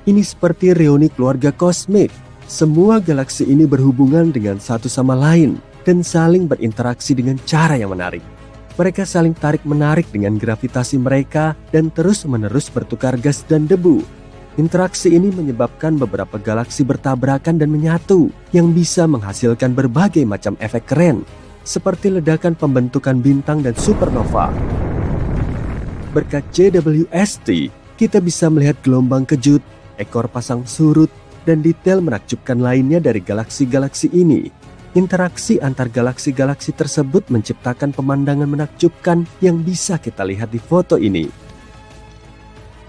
Speaker 3: Ini seperti reuni keluarga kosmik. Semua galaksi ini berhubungan dengan satu sama lain dan saling berinteraksi dengan cara yang menarik. Mereka saling tarik-menarik dengan gravitasi mereka dan terus-menerus bertukar gas dan debu. Interaksi ini menyebabkan beberapa galaksi bertabrakan dan menyatu yang bisa menghasilkan berbagai macam efek keren, seperti ledakan pembentukan bintang dan supernova. Berkat JWST, kita bisa melihat gelombang kejut, ekor pasang surut, dan detail menakjubkan lainnya dari galaksi-galaksi ini. Interaksi antar galaksi-galaksi tersebut menciptakan pemandangan menakjubkan yang bisa kita lihat di foto ini.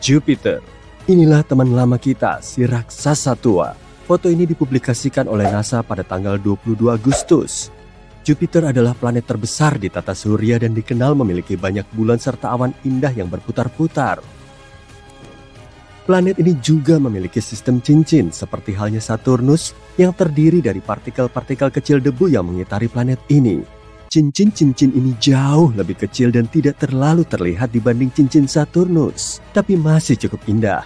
Speaker 3: Jupiter. Inilah teman lama kita, si raksasa tua. Foto ini dipublikasikan oleh NASA pada tanggal 22 Agustus. Jupiter adalah planet terbesar di tata surya dan dikenal memiliki banyak bulan serta awan indah yang berputar-putar. Planet ini juga memiliki sistem cincin seperti halnya Saturnus yang terdiri dari partikel-partikel kecil debu yang mengitari planet ini. Cincin-cincin ini jauh lebih kecil dan tidak terlalu terlihat dibanding cincin Saturnus, tapi masih cukup indah.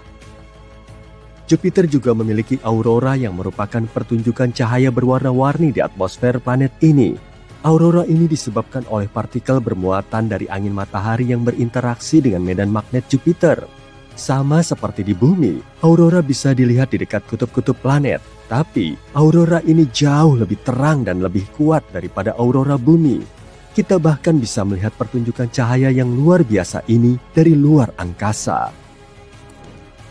Speaker 3: Jupiter juga memiliki aurora yang merupakan pertunjukan cahaya berwarna-warni di atmosfer planet ini. Aurora ini disebabkan oleh partikel bermuatan dari angin matahari yang berinteraksi dengan medan magnet Jupiter. Sama seperti di bumi, aurora bisa dilihat di dekat kutub-kutub planet. Tapi, aurora ini jauh lebih terang dan lebih kuat daripada aurora bumi. Kita bahkan bisa melihat pertunjukan cahaya yang luar biasa ini dari luar angkasa.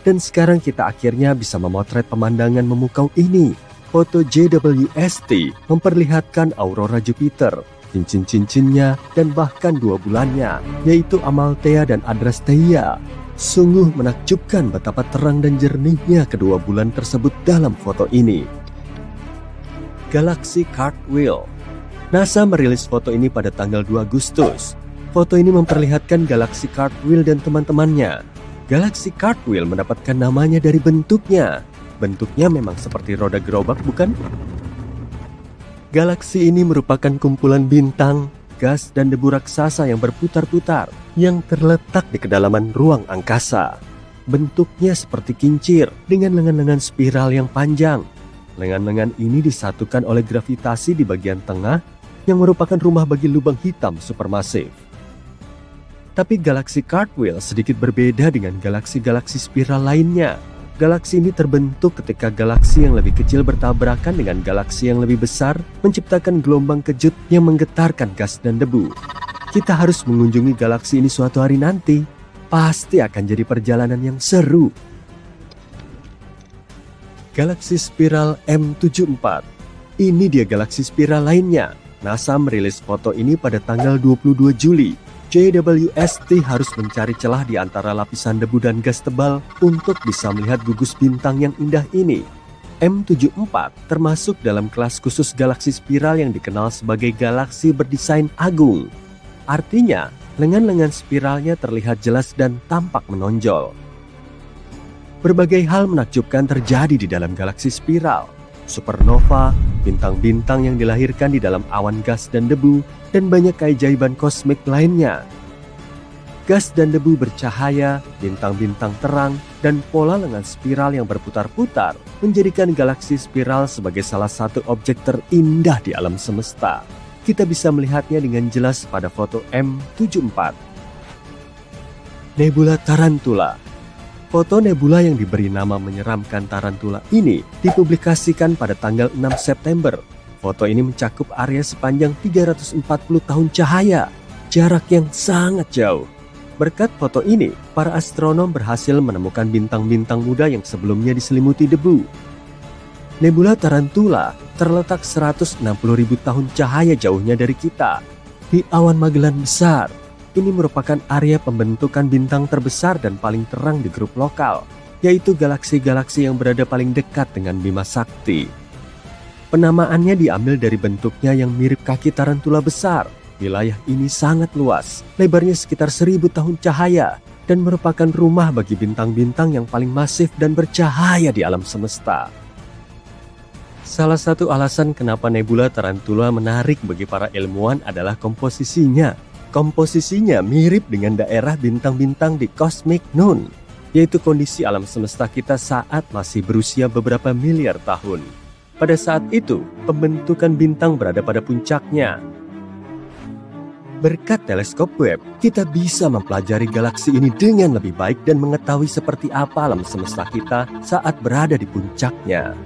Speaker 3: Dan sekarang kita akhirnya bisa memotret pemandangan memukau ini. Foto JWST memperlihatkan aurora Jupiter. cincin-cincinnya, dan bahkan 2 bulannya, yaitu Amalthea dan Adrastea. Sungguh menakjubkan betapa terang dan jernihnya kedua bulan tersebut dalam foto ini. Galaxy Cartwheel. NASA merilis foto ini pada tanggal 2 Agustus. Foto ini memperlihatkan Galaxy Cartwheel dan teman-temannya. Galaxy Cartwheel mendapatkan namanya dari bentuknya. Bentuknya memang seperti roda gerobak, bukan? Galaksi ini merupakan kumpulan bintang, gas, dan debu raksasa yang berputar-putar yang terletak di kedalaman ruang angkasa. Bentuknya seperti kincir dengan lengan-lengan spiral yang panjang. Lengan-lengan ini disatukan oleh gravitasi di bagian tengah yang merupakan rumah bagi lubang hitam supermasif. Tapi galaksi Cartwheel sedikit berbeda dengan galaksi-galaksi spiral lainnya. Galaksi ini terbentuk ketika galaksi yang lebih kecil bertabrakan dengan galaksi yang lebih besar, menciptakan gelombang kejut yang menggetarkan gas dan debu. Kita harus mengunjungi galaksi ini suatu hari nanti. Pasti akan jadi perjalanan yang seru. Galaksi spiral M74. Ini dia galaksi spiral lainnya. NASA merilis foto ini pada tanggal 22 Juli. JWST harus mencari celah di antara lapisan debu dan gas tebal untuk bisa melihat gugus bintang yang indah ini. M74 termasuk dalam kelas khusus galaksi spiral yang dikenal sebagai galaksi berdesain agung. Artinya, lengan-lengan spiralnya terlihat jelas dan tampak menonjol. Berbagai hal menakjubkan terjadi di dalam galaksi spiral. Supernova, bintang-bintang yang dilahirkan di dalam awan gas dan debu, dan banyak keajaiban kosmik lainnya. Gas dan debu bercahaya, bintang-bintang terang, dan pola lengan spiral yang berputar-putar menjadikan galaksi spiral sebagai salah satu objek terindah di alam semesta. Kita bisa melihatnya dengan jelas pada foto M74. Nebula Tarantula. Foto nebula yang diberi nama menyeramkan Tarantula ini dipublikasikan pada tanggal 6 September. Foto ini mencakup area sepanjang 340 tahun cahaya, jarak yang sangat jauh. Berkat foto ini, para astronom berhasil menemukan bintang-bintang muda yang sebelumnya diselimuti debu. Nebula Tarantula terletak 160.000 tahun cahaya jauhnya dari kita, di awan Magellan besar. Ini merupakan area pembentukan bintang terbesar dan paling terang di grup lokal, yaitu galaksi-galaksi yang berada paling dekat dengan Bima Sakti. Penamaannya diambil dari bentuknya yang mirip kaki tarantula besar. Wilayah ini sangat luas, lebarnya sekitar 1000 tahun cahaya, dan merupakan rumah bagi bintang-bintang yang paling masif dan bercahaya di alam semesta. Salah satu alasan kenapa nebula Tarantula menarik bagi para ilmuwan adalah komposisinya. Komposisinya mirip dengan daerah bintang-bintang di Cosmic Noon, yaitu kondisi alam semesta kita saat masih berusia beberapa miliar tahun. Pada saat itu, pembentukan bintang berada pada puncaknya. Berkat teleskop Webb, kita bisa mempelajari galaksi ini dengan lebih baik dan mengetahui seperti apa alam semesta kita saat berada di puncaknya.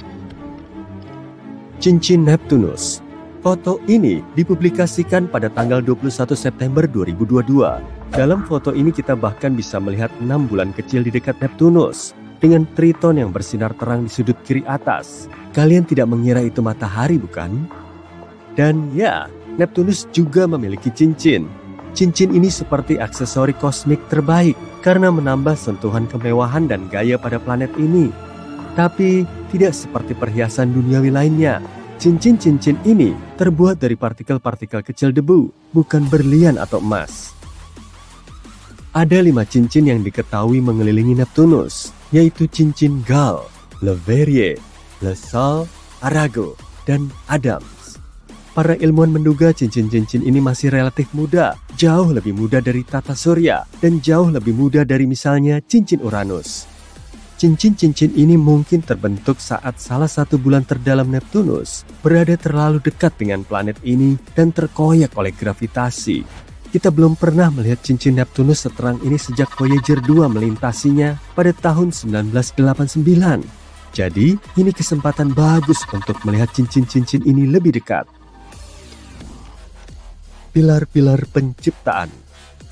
Speaker 3: Cincin Neptunus. Foto ini dipublikasikan pada tanggal 21 September 2022. Dalam foto ini kita bahkan bisa melihat 6 bulan kecil di dekat Neptunus dengan Triton yang bersinar terang di sudut kiri atas. Kalian tidak mengira itu matahari, bukan? Dan ya, Neptunus juga memiliki cincin. Cincin ini seperti aksesori kosmik terbaik karena menambah sentuhan kemewahan dan gaya pada planet ini. Tapi tidak seperti perhiasan duniawi lainnya. Cincin-cincin ini terbuat dari partikel-partikel kecil debu, bukan berlian atau emas. Ada 5 cincin yang diketahui mengelilingi Neptunus, yaitu cincin Gale, Leverrier, Le Sol, Arago, dan Adams. Para ilmuwan menduga cincin-cincin ini masih relatif muda, jauh lebih muda dari tata surya, dan jauh lebih muda dari misalnya cincin Uranus. Cincin-cincin ini mungkin terbentuk saat salah satu bulan terdalam Neptunus berada terlalu dekat dengan planet ini dan terkoyak oleh gravitasi. Kita belum pernah melihat cincin Neptunus seterang ini sejak Voyager 2 melintasinya pada tahun 1989. Jadi, ini kesempatan bagus untuk melihat cincin-cincin ini lebih dekat. Pilar-pilar penciptaan.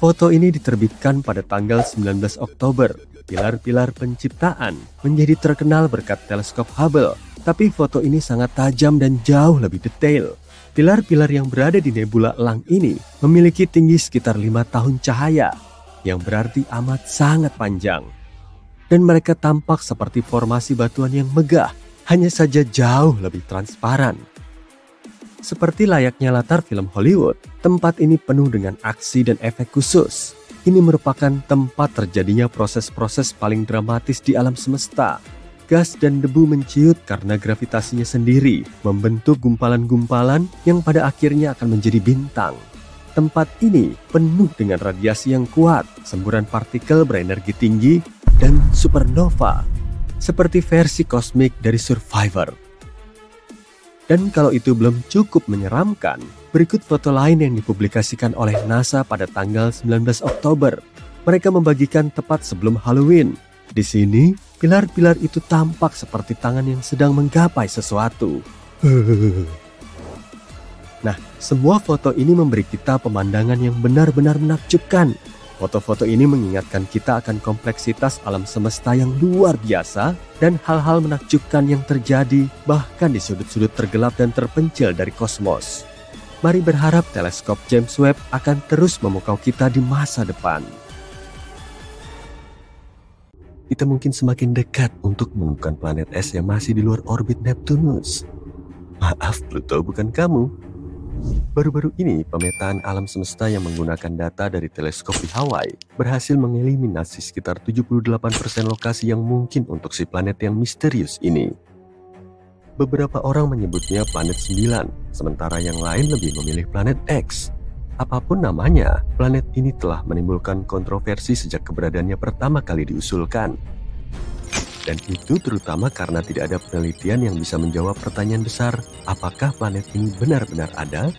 Speaker 3: Foto ini diterbitkan pada tanggal 19 Oktober. Pilar-pilar penciptaan menjadi terkenal berkat teleskop Hubble, tapi foto ini sangat tajam dan jauh lebih detail. Pilar-pilar yang berada di nebula elang ini memiliki tinggi sekitar 5 tahun cahaya, yang berarti amat sangat panjang. Dan mereka tampak seperti formasi batuan yang megah, hanya saja jauh lebih transparan. Seperti layaknya latar film Hollywood, tempat ini penuh dengan aksi dan efek khusus. Ini merupakan tempat terjadinya proses-proses paling dramatis di alam semesta. Gas dan debu menciut karena gravitasinya sendiri, membentuk gumpalan-gumpalan yang pada akhirnya akan menjadi bintang. Tempat ini penuh dengan radiasi yang kuat, semburan partikel berenergi tinggi, dan supernova, seperti versi kosmik dari Survivor. Dan kalau itu belum cukup menyeramkan, berikut foto lain yang dipublikasikan oleh NASA pada tanggal 19 Oktober. Mereka membagikan tepat sebelum Halloween. Di sini, pilar-pilar itu tampak seperti tangan yang sedang menggapai sesuatu. Nah, semua foto ini memberi kita pemandangan yang benar-benar menakjubkan. Foto-foto ini mengingatkan kita akan kompleksitas alam semesta yang luar biasa dan hal-hal menakjubkan yang terjadi bahkan di sudut-sudut tergelap dan terpencil dari kosmos. Mari berharap teleskop James Webb akan terus memukau kita di masa depan. Kita mungkin semakin dekat untuk menemukan planet es yang masih di luar orbit Neptunus. Maaf, Pluto bukan kamu. Baru-baru ini, pemetaan alam semesta yang menggunakan data dari teleskop di Hawaii berhasil mengeliminasi sekitar 78% lokasi yang mungkin untuk si planet yang misterius ini. Beberapa orang menyebutnya planet 9, sementara yang lain lebih memilih planet X. Apapun namanya, planet ini telah menimbulkan kontroversi sejak keberadaannya pertama kali diusulkan. Dan itu terutama karena tidak ada penelitian yang bisa menjawab pertanyaan besar, apakah planet ini benar-benar ada?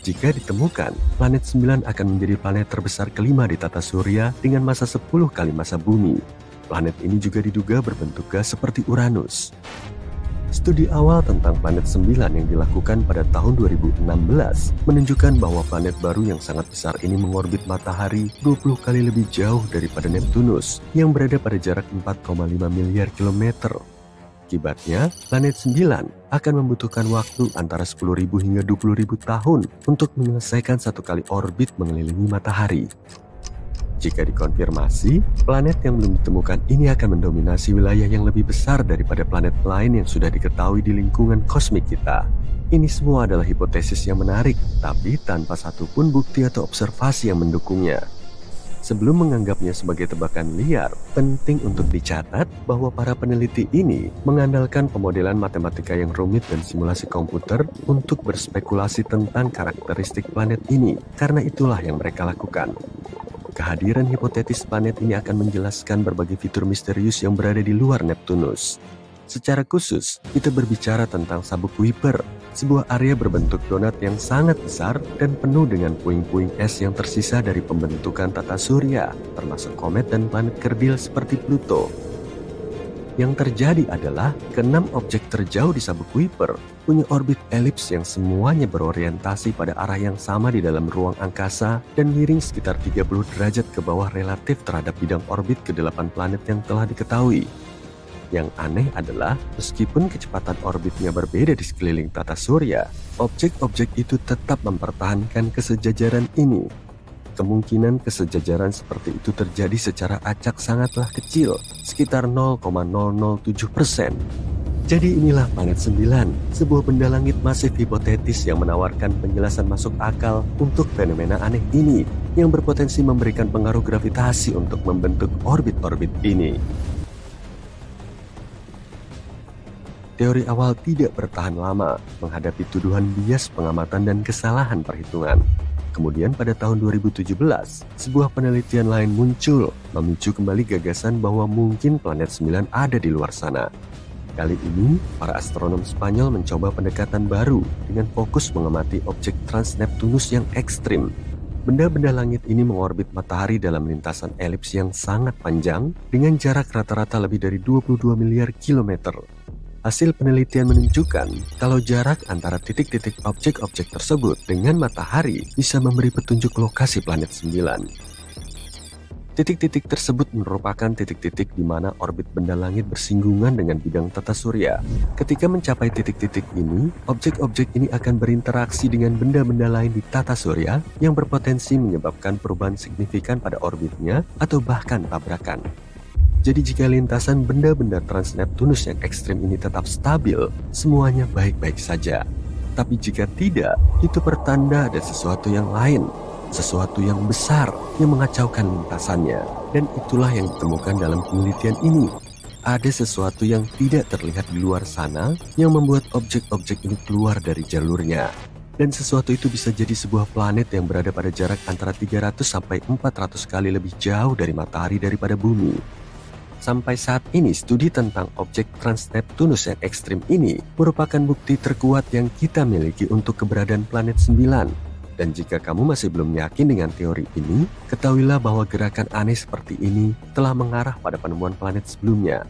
Speaker 3: Jika ditemukan, planet 9 akan menjadi planet terbesar kelima di tata surya dengan massa 10 kali massa bumi. Planet ini juga diduga berbentuk gas seperti Uranus. Studi awal tentang planet 9 yang dilakukan pada tahun 2016 menunjukkan bahwa planet baru yang sangat besar ini mengorbit matahari 20 kali lebih jauh daripada Neptunus yang berada pada jarak 4,5 miliar kilometer. Akibatnya, planet 9 akan membutuhkan waktu antara 10.000 hingga 20.000 tahun untuk menyelesaikan satu kali orbit mengelilingi matahari. Jika dikonfirmasi, planet yang belum ditemukan ini akan mendominasi wilayah yang lebih besar daripada planet lain yang sudah diketahui di lingkungan kosmik kita. Ini semua adalah hipotesis yang menarik, tapi tanpa satupun bukti atau observasi yang mendukungnya. Sebelum menganggapnya sebagai tebakan liar, penting untuk dicatat bahwa para peneliti ini mengandalkan pemodelan matematika yang rumit dan simulasi komputer untuk berspekulasi tentang karakteristik planet ini, karena itulah yang mereka lakukan. Kehadiran hipotetis planet ini akan menjelaskan berbagai fitur misterius yang berada di luar Neptunus. Secara khusus, kita berbicara tentang sabuk Kuiper, sebuah area berbentuk donat yang sangat besar dan penuh dengan puing-puing es yang tersisa dari pembentukan tata surya, termasuk komet dan planet kerdil seperti Pluto. Yang terjadi adalah keenam objek terjauh di sabuk Kuiper punya orbit elips yang semuanya berorientasi pada arah yang sama di dalam ruang angkasa dan miring sekitar 30 derajat ke bawah relatif terhadap bidang orbit ke-8 planet yang telah diketahui. Yang aneh adalah, meskipun kecepatan orbitnya berbeda di sekeliling tata surya, objek-objek itu tetap mempertahankan kesejajaran ini. Kemungkinan kesejajaran seperti itu terjadi secara acak sangatlah kecil, sekitar 0,007%. Jadi inilah planet 9, sebuah benda langit masif hipotetis yang menawarkan penjelasan masuk akal untuk fenomena aneh ini, yang berpotensi memberikan pengaruh gravitasi untuk membentuk orbit-orbit ini. Teori awal tidak bertahan lama menghadapi tuduhan bias pengamatan dan kesalahan perhitungan. Kemudian pada tahun 2017, sebuah penelitian lain muncul, memicu kembali gagasan bahwa mungkin planet 9 ada di luar sana. Kali ini, para astronom Spanyol mencoba pendekatan baru dengan fokus mengamati objek Transneptunus yang ekstrim. Benda-benda langit ini mengorbit matahari dalam lintasan elips yang sangat panjang dengan jarak rata-rata lebih dari 22 miliar kilometer. Hasil penelitian menunjukkan kalau jarak antara titik-titik objek-objek tersebut dengan matahari bisa memberi petunjuk lokasi planet 9. Titik-titik tersebut merupakan titik-titik di mana orbit benda langit bersinggungan dengan bidang tata surya. Ketika mencapai titik-titik ini, objek-objek ini akan berinteraksi dengan benda-benda lain di tata surya yang berpotensi menyebabkan perubahan signifikan pada orbitnya atau bahkan tabrakan. Jadi jika lintasan benda-benda Trans-Neptunus yang ekstrim ini tetap stabil, semuanya baik-baik saja. Tapi jika tidak, itu pertanda ada sesuatu yang lain. Sesuatu yang besar yang mengacaukan lintasannya. Dan itulah yang ditemukan dalam penelitian ini. Ada sesuatu yang tidak terlihat di luar sana yang membuat objek-objek ini keluar dari jalurnya. Dan sesuatu itu bisa jadi sebuah planet yang berada pada jarak antara 300 sampai 400 kali lebih jauh dari matahari daripada bumi. Sampai saat ini, studi tentang objek Trans-Neptunus yang ekstrim ini merupakan bukti terkuat yang kita miliki untuk keberadaan planet 9. Dan jika kamu masih belum yakin dengan teori ini, ketahuilah bahwa gerakan aneh seperti ini telah mengarah pada penemuan planet sebelumnya.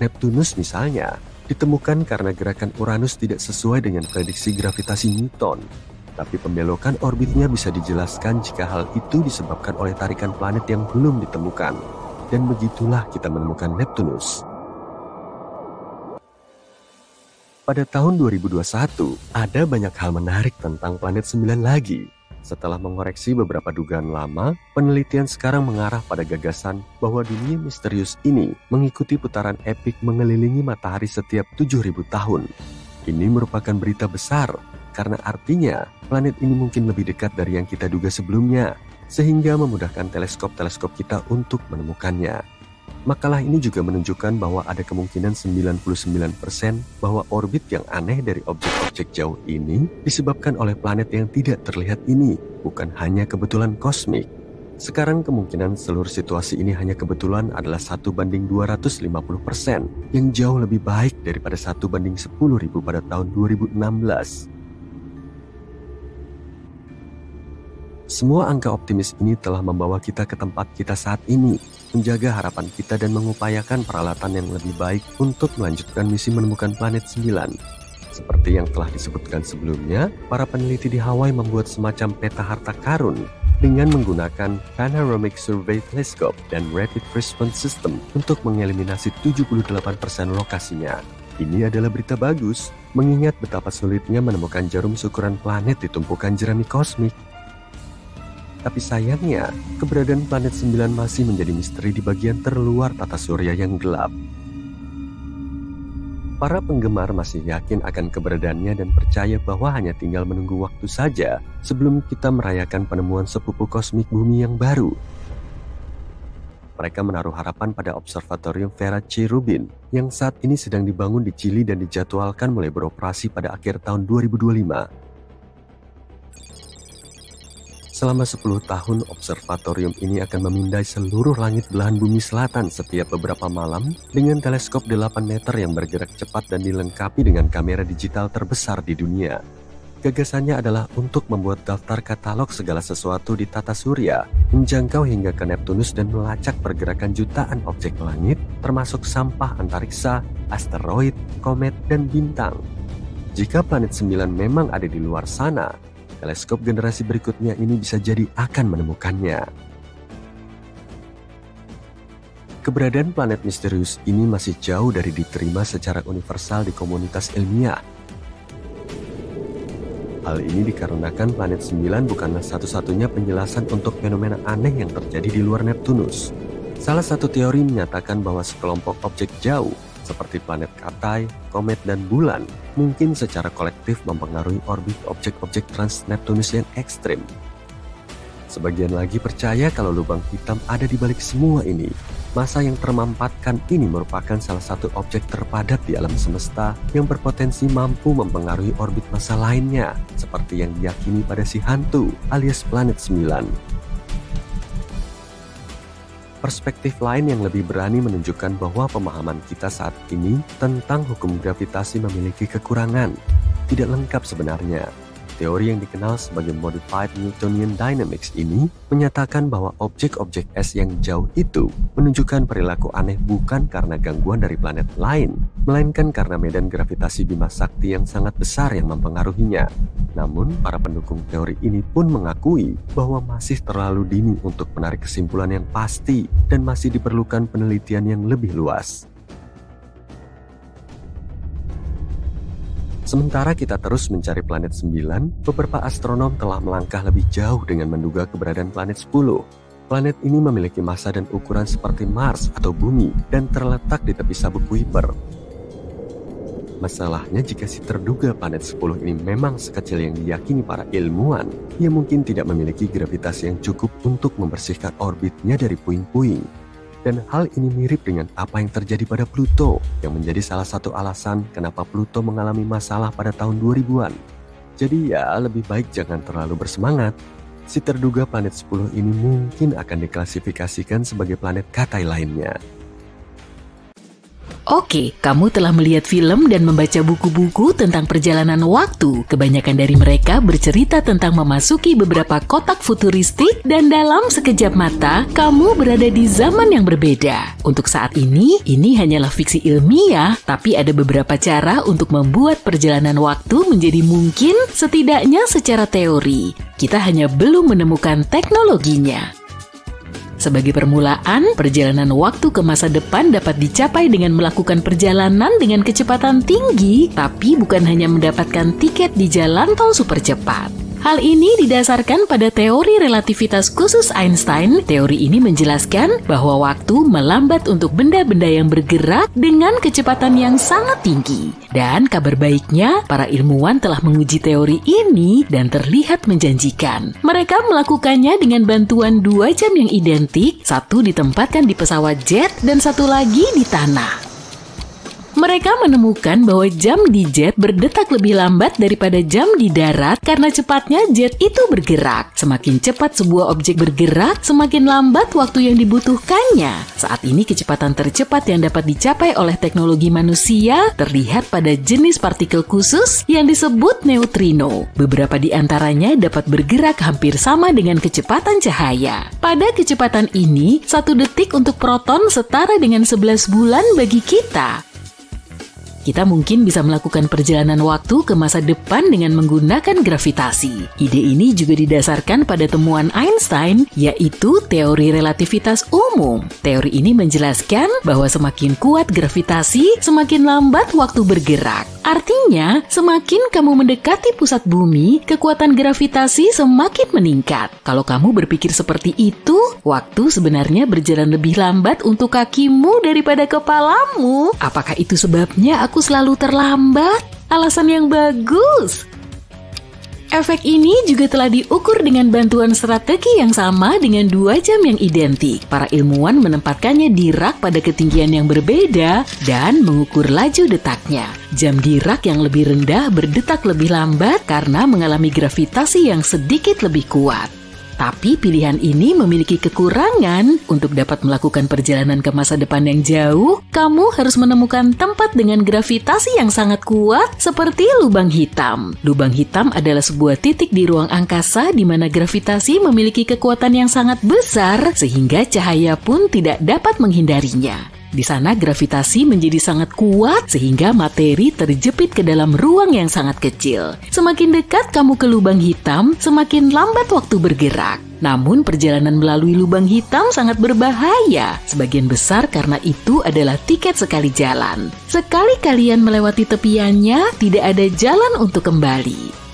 Speaker 3: Neptunus misalnya, ditemukan karena gerakan Uranus tidak sesuai dengan prediksi gravitasi Newton. Tapi pembelokan orbitnya bisa dijelaskan jika hal itu disebabkan oleh tarikan planet yang belum ditemukan. Dan begitulah kita menemukan Neptunus. Pada tahun 2021, ada banyak hal menarik tentang planet 9 lagi. Setelah mengoreksi beberapa dugaan lama, penelitian sekarang mengarah pada gagasan bahwa dunia misterius ini mengikuti putaran epik mengelilingi matahari setiap 7.000 tahun. Ini merupakan berita besar, karena artinya planet ini mungkin lebih dekat dari yang kita duga sebelumnya, sehingga memudahkan teleskop-teleskop kita untuk menemukannya. Makalah ini juga menunjukkan bahwa ada kemungkinan 99% bahwa orbit yang aneh dari objek-objek jauh ini disebabkan oleh planet yang tidak terlihat ini, bukan hanya kebetulan kosmik. Sekarang kemungkinan seluruh situasi ini hanya kebetulan adalah 1/250%, yang jauh lebih baik daripada 1/10.000 pada tahun 2016. Semua angka optimis ini telah membawa kita ke tempat kita saat ini, menjaga harapan kita dan mengupayakan peralatan yang lebih baik untuk melanjutkan misi menemukan planet 9. Seperti yang telah disebutkan sebelumnya, para peneliti di Hawaii membuat semacam peta harta karun dengan menggunakan Panoramic Survey Telescope dan Rapid Response System untuk mengeliminasi 78% lokasinya. Ini adalah berita bagus, mengingat betapa sulitnya menemukan jarum syukuran planet di tumpukan jerami kosmik. Tapi sayangnya, keberadaan planet 9 masih menjadi misteri di bagian terluar tata surya yang gelap. Para penggemar masih yakin akan keberadaannya dan percaya bahwa hanya tinggal menunggu waktu saja sebelum kita merayakan penemuan sepupu kosmik bumi yang baru. Mereka menaruh harapan pada Observatorium Vera C. Rubin yang saat ini sedang dibangun di Chili dan dijadwalkan mulai beroperasi pada akhir tahun 2025. Selama 10 tahun, observatorium ini akan memindai seluruh langit belahan bumi selatan setiap beberapa malam dengan teleskop 8 meter yang bergerak cepat dan dilengkapi dengan kamera digital terbesar di dunia. Gagasannya adalah untuk membuat daftar katalog segala sesuatu di tata surya, menjangkau hingga ke Neptunus dan melacak pergerakan jutaan objek langit, termasuk sampah antariksa, asteroid, komet, dan bintang. Jika planet 9 memang ada di luar sana, teleskop generasi berikutnya ini bisa jadi akan menemukannya. Keberadaan planet misterius ini masih jauh dari diterima secara universal di komunitas ilmiah. Hal ini dikarenakan planet 9 bukanlah satu-satunya penjelasan untuk fenomena aneh yang terjadi di luar Neptunus. Salah satu teori menyatakan bahwa sekelompok objek jauh seperti planet Katai, komet, dan bulan mungkin secara kolektif mempengaruhi orbit objek-objek Trans-Neptunus yang ekstrim. Sebagian lagi percaya kalau lubang hitam ada di balik semua ini. Massa yang termampatkan ini merupakan salah satu objek terpadat di alam semesta yang berpotensi mampu mempengaruhi orbit massa lainnya, seperti yang diyakini pada si hantu alias planet 9. Perspektif lain yang lebih berani menunjukkan bahwa pemahaman kita saat ini tentang hukum gravitasi memiliki kekurangan, tidak lengkap sebenarnya. Teori yang dikenal sebagai Modified Newtonian Dynamics ini menyatakan bahwa objek-objek es yang jauh itu menunjukkan perilaku aneh bukan karena gangguan dari planet lain, melainkan karena medan gravitasi Bima Sakti yang sangat besar yang mempengaruhinya. Namun, para pendukung teori ini pun mengakui bahwa masih terlalu dini untuk menarik kesimpulan yang pasti dan masih diperlukan penelitian yang lebih luas. Sementara kita terus mencari planet 9, beberapa astronom telah melangkah lebih jauh dengan menduga keberadaan planet 10. Planet ini memiliki massa dan ukuran seperti Mars atau Bumi dan terletak di tepi sabuk Kuiper. Masalahnya jika si terduga planet 10 ini memang sekecil yang diyakini para ilmuwan, ia mungkin tidak memiliki gravitasi yang cukup untuk membersihkan orbitnya dari puing-puing. Dan hal ini mirip dengan apa yang terjadi pada Pluto, yang menjadi salah satu alasan kenapa Pluto mengalami masalah pada tahun 2000-an. Jadi ya, lebih baik jangan terlalu bersemangat. Si terduga planet 10 ini mungkin akan diklasifikasikan sebagai planet Katai lainnya.
Speaker 1: Oke, kamu telah melihat film dan membaca buku-buku tentang perjalanan waktu. Kebanyakan dari mereka bercerita tentang memasuki beberapa kotak futuristik dan dalam sekejap mata, kamu berada di zaman yang berbeda. Untuk saat ini hanyalah fiksi ilmiah, tapi ada beberapa cara untuk membuat perjalanan waktu menjadi mungkin setidaknya secara teori. Kita hanya belum menemukan teknologinya. Sebagai permulaan, perjalanan waktu ke masa depan dapat dicapai dengan melakukan perjalanan dengan kecepatan tinggi, tapi bukan hanya mendapatkan tiket di jalan tol super cepat. Hal ini didasarkan pada teori relativitas khusus Einstein. Teori ini menjelaskan bahwa waktu melambat untuk benda-benda yang bergerak dengan kecepatan yang sangat tinggi. Dan kabar baiknya, para ilmuwan telah menguji teori ini dan terlihat menjanjikan. Mereka melakukannya dengan bantuan 2 jam yang identik, satu ditempatkan di pesawat jet dan satu lagi di tanah. Mereka menemukan bahwa jam di jet berdetak lebih lambat daripada jam di darat karena cepatnya jet itu bergerak. Semakin cepat sebuah objek bergerak, semakin lambat waktu yang dibutuhkannya. Saat ini kecepatan tercepat yang dapat dicapai oleh teknologi manusia terlihat pada jenis partikel khusus yang disebut neutrino. Beberapa di antaranya dapat bergerak hampir sama dengan kecepatan cahaya. Pada kecepatan ini, 1 detik untuk proton setara dengan 11 bulan bagi kita. Kita mungkin bisa melakukan perjalanan waktu ke masa depan dengan menggunakan gravitasi. Ide ini juga didasarkan pada temuan Einstein, yaitu teori relativitas umum. Teori ini menjelaskan bahwa semakin kuat gravitasi, semakin lambat waktu bergerak. Artinya, semakin kamu mendekati pusat bumi, kekuatan gravitasi semakin meningkat. Kalau kamu berpikir seperti itu, waktu sebenarnya berjalan lebih lambat untuk kakimu daripada kepalamu. Apakah itu sebabnya aku selalu terlambat? Alasan yang bagus. Efek ini juga telah diukur dengan bantuan strategi yang sama dengan 2 jam yang identik. Para ilmuwan menempatkannya di rak pada ketinggian yang berbeda dan mengukur laju detaknya. Jam di rak yang lebih rendah berdetak lebih lambat karena mengalami gravitasi yang sedikit lebih kuat. Tapi pilihan ini memiliki kekurangan. Untuk dapat melakukan perjalanan ke masa depan yang jauh, kamu harus menemukan tempat dengan gravitasi yang sangat kuat seperti lubang hitam. Lubang hitam adalah sebuah titik di ruang angkasa di mana gravitasi memiliki kekuatan yang sangat besar sehingga cahaya pun tidak dapat menghindarinya. Di sana gravitasi menjadi sangat kuat sehingga materi terjepit ke dalam ruang yang sangat kecil. Semakin dekat kamu ke lubang hitam, semakin lambat waktu bergerak. Namun perjalanan melalui lubang hitam sangat berbahaya. Sebagian besar karena itu adalah tiket sekali jalan. Sekali kalian melewati tepiannya, tidak ada jalan untuk kembali.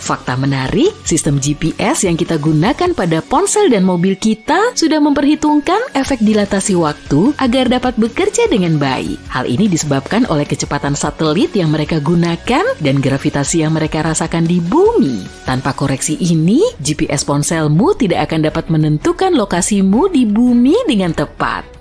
Speaker 1: Fakta menarik, sistem GPS yang kita gunakan pada ponsel dan mobil kita sudah memperhitungkan efek dilatasi waktu agar dapat bekerja dengan baik. Hal ini disebabkan oleh kecepatan satelit yang mereka gunakan dan gravitasi yang mereka rasakan di bumi. Tanpa koreksi ini, GPS ponselmu tidak akan dapat menentukan lokasimu di bumi dengan tepat.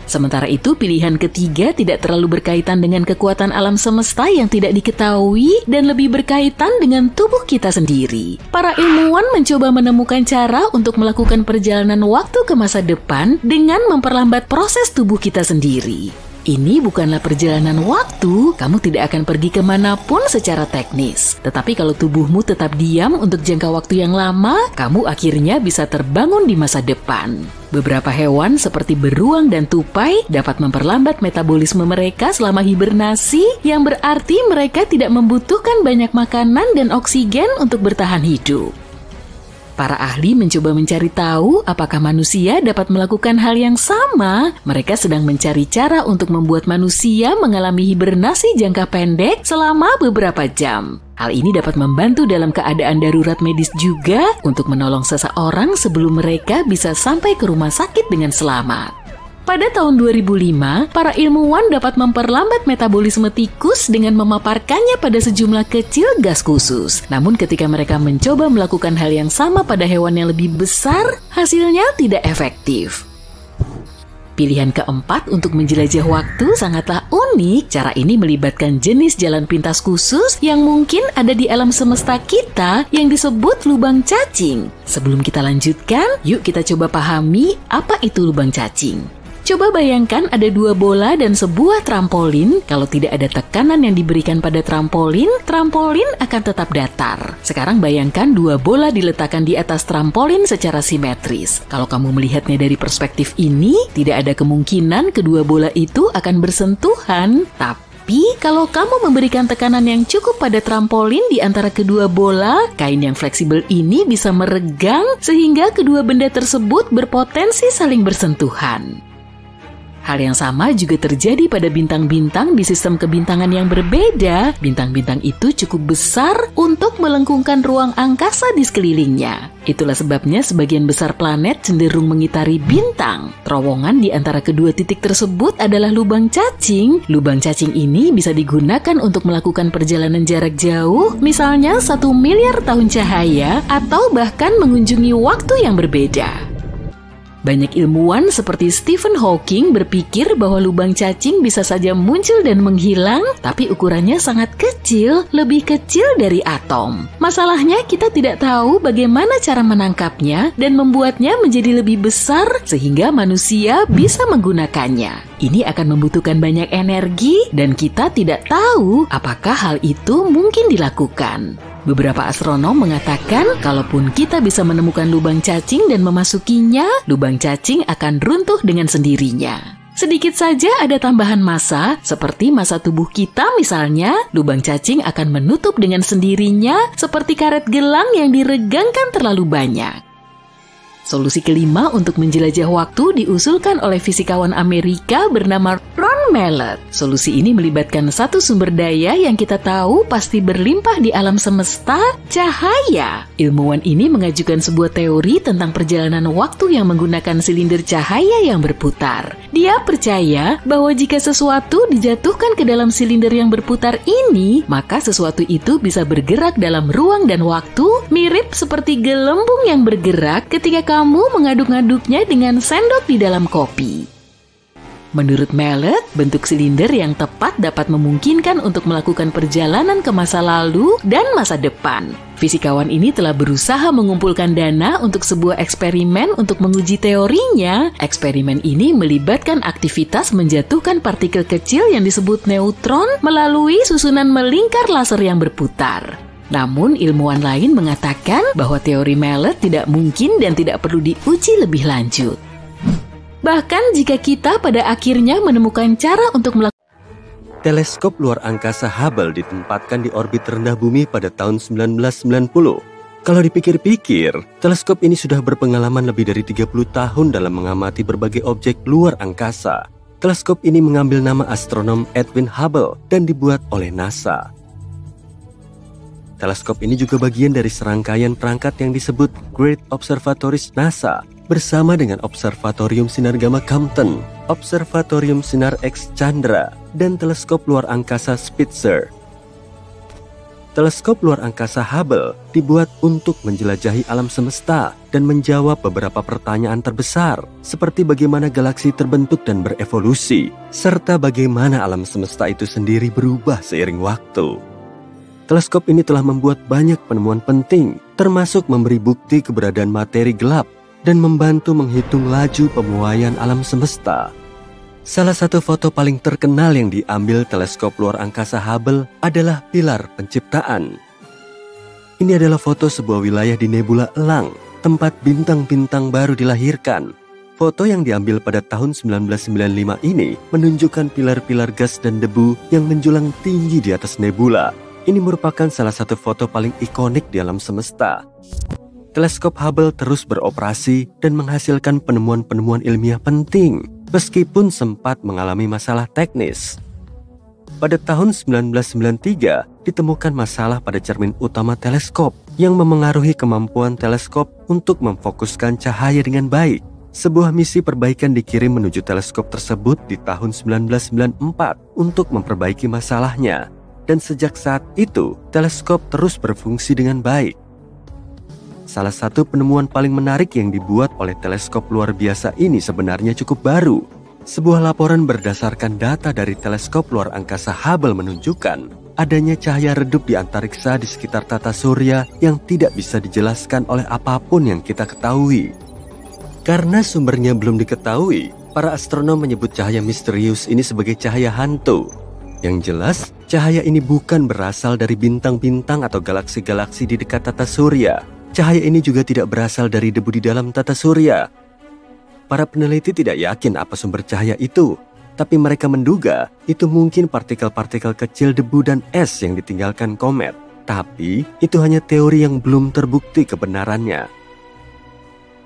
Speaker 1: Sementara itu, pilihan ketiga tidak terlalu berkaitan dengan kekuatan alam semesta yang tidak diketahui dan lebih berkaitan dengan tubuh kita sendiri. Para ilmuwan mencoba menemukan cara untuk melakukan perjalanan waktu ke masa depan dengan memperlambat proses tubuh kita sendiri. Ini bukanlah perjalanan waktu, kamu tidak akan pergi kemanapun secara teknis. Tetapi kalau tubuhmu tetap diam untuk jangka waktu yang lama, kamu akhirnya bisa terbangun di masa depan. Beberapa hewan seperti beruang dan tupai dapat memperlambat metabolisme mereka selama hibernasi, yang berarti mereka tidak membutuhkan banyak makanan dan oksigen untuk bertahan hidup. Para ahli mencoba mencari tahu apakah manusia dapat melakukan hal yang sama. Mereka sedang mencari cara untuk membuat manusia mengalami hibernasi jangka pendek selama beberapa jam. Hal ini dapat membantu dalam keadaan darurat medis juga untuk menolong seseorang sebelum mereka bisa sampai ke rumah sakit dengan selamat. Pada tahun 2005, para ilmuwan dapat memperlambat metabolisme tikus dengan memaparkannya pada sejumlah kecil gas khusus. Namun ketika mereka mencoba melakukan hal yang sama pada hewan yang lebih besar, hasilnya tidak efektif. Pilihan keempat untuk menjelajah waktu sangatlah unik. Cara ini melibatkan jenis jalan pintas khusus yang mungkin ada di alam semesta kita yang disebut lubang cacing. Sebelum kita lanjutkan, yuk kita coba pahami apa itu lubang cacing. Coba bayangkan ada 2 bola dan sebuah trampolin. Kalau tidak ada tekanan yang diberikan pada trampolin, trampolin akan tetap datar. Sekarang bayangkan 2 bola diletakkan di atas trampolin secara simetris. Kalau kamu melihatnya dari perspektif ini, tidak ada kemungkinan kedua bola itu akan bersentuhan. Tapi kalau kamu memberikan tekanan yang cukup pada trampolin di antara kedua bola, kain yang fleksibel ini bisa meregang sehingga kedua benda tersebut berpotensi saling bersentuhan. Hal yang sama juga terjadi pada bintang-bintang di sistem kebintangan yang berbeda. Bintang-bintang itu cukup besar untuk melengkungkan ruang angkasa di sekelilingnya. Itulah sebabnya sebagian besar planet cenderung mengitari bintang. Terowongan di antara kedua titik tersebut adalah lubang cacing. Lubang cacing ini bisa digunakan untuk melakukan perjalanan jarak jauh, misalnya 1 miliar tahun cahaya, atau bahkan mengunjungi waktu yang berbeda. Banyak ilmuwan seperti Stephen Hawking berpikir bahwa lubang cacing bisa saja muncul dan menghilang, tapi ukurannya sangat kecil, lebih kecil dari atom. Masalahnya kita tidak tahu bagaimana cara menangkapnya dan membuatnya menjadi lebih besar sehingga manusia bisa menggunakannya. Ini akan membutuhkan banyak energi dan kita tidak tahu apakah hal itu mungkin dilakukan. Beberapa astronom mengatakan kalaupun kita bisa menemukan lubang cacing dan memasukinya, lubang cacing akan runtuh dengan sendirinya. Sedikit saja ada tambahan massa, seperti massa tubuh kita misalnya, lubang cacing akan menutup dengan sendirinya seperti karet gelang yang diregangkan terlalu banyak. Solusi kelima untuk menjelajah waktu diusulkan oleh fisikawan Amerika bernama Ron Mallett. Solusi ini melibatkan satu sumber daya yang kita tahu pasti berlimpah di alam semesta, cahaya. Ilmuwan ini mengajukan sebuah teori tentang perjalanan waktu yang menggunakan silinder cahaya yang berputar. Dia percaya bahwa jika sesuatu dijatuhkan ke dalam silinder yang berputar ini, maka sesuatu itu bisa bergerak dalam ruang dan waktu, mirip seperti gelembung yang bergerak ketika kamu mengaduk-ngaduknya dengan sendok di dalam kopi. Menurut Mallett, bentuk silinder yang tepat dapat memungkinkan untuk melakukan perjalanan ke masa lalu dan masa depan. Fisikawan ini telah berusaha mengumpulkan dana untuk sebuah eksperimen untuk menguji teorinya. Eksperimen ini melibatkan aktivitas menjatuhkan partikel kecil yang disebut neutron melalui susunan melingkar laser yang berputar. Namun ilmuwan lain mengatakan bahwa teori Mallett tidak mungkin dan tidak perlu diuji lebih lanjut. Bahkan jika kita pada akhirnya menemukan cara untuk melakukan
Speaker 3: Teleskop luar angkasa Hubble ditempatkan di orbit rendah bumi pada tahun 1990. Kalau dipikir-pikir, teleskop ini sudah berpengalaman lebih dari 30 tahun dalam mengamati berbagai objek luar angkasa. Teleskop ini mengambil nama astronom Edwin Hubble dan dibuat oleh NASA. Teleskop ini juga bagian dari serangkaian perangkat yang disebut Great Observatories NASA bersama dengan Observatorium Sinar Gamma Compton, Observatorium Sinar X Chandra, dan teleskop luar angkasa Spitzer. Teleskop luar angkasa Hubble dibuat untuk menjelajahi alam semesta dan menjawab beberapa pertanyaan terbesar, seperti bagaimana galaksi terbentuk dan berevolusi, serta bagaimana alam semesta itu sendiri berubah seiring waktu. Teleskop ini telah membuat banyak penemuan penting, termasuk memberi bukti keberadaan materi gelap dan membantu menghitung laju pemuaian alam semesta. Salah satu foto paling terkenal yang diambil teleskop luar angkasa Hubble adalah pilar penciptaan. Ini adalah foto sebuah wilayah di nebula elang, tempat bintang-bintang baru dilahirkan. Foto yang diambil pada tahun 1995 ini menunjukkan pilar-pilar gas dan debu yang menjulang tinggi di atas nebula. Ini merupakan salah satu foto paling ikonik di alam semesta. Teleskop Hubble terus beroperasi dan menghasilkan penemuan-penemuan ilmiah penting, meskipun sempat mengalami masalah teknis. Pada tahun 1993, ditemukan masalah pada cermin utama teleskop yang memengaruhi kemampuan teleskop untuk memfokuskan cahaya dengan baik. Sebuah misi perbaikan dikirim menuju teleskop tersebut di tahun 1994 untuk memperbaiki masalahnya. Dan sejak saat itu, teleskop terus berfungsi dengan baik. Salah satu penemuan paling menarik yang dibuat oleh teleskop luar biasa ini sebenarnya cukup baru. Sebuah laporan berdasarkan data dari teleskop luar angkasa Hubble menunjukkan adanya cahaya redup di antariksa di sekitar tata surya yang tidak bisa dijelaskan oleh apapun yang kita ketahui. Karena sumbernya belum diketahui, para astronom menyebut cahaya misterius ini sebagai cahaya hantu. Yang jelas, cahaya ini bukan berasal dari bintang-bintang atau galaksi-galaksi di dekat tata surya. Cahaya ini juga tidak berasal dari debu di dalam tata surya. Para peneliti tidak yakin apa sumber cahaya itu, tapi mereka menduga itu mungkin partikel-partikel kecil debu dan es yang ditinggalkan komet. Tapi itu hanya teori yang belum terbukti kebenarannya.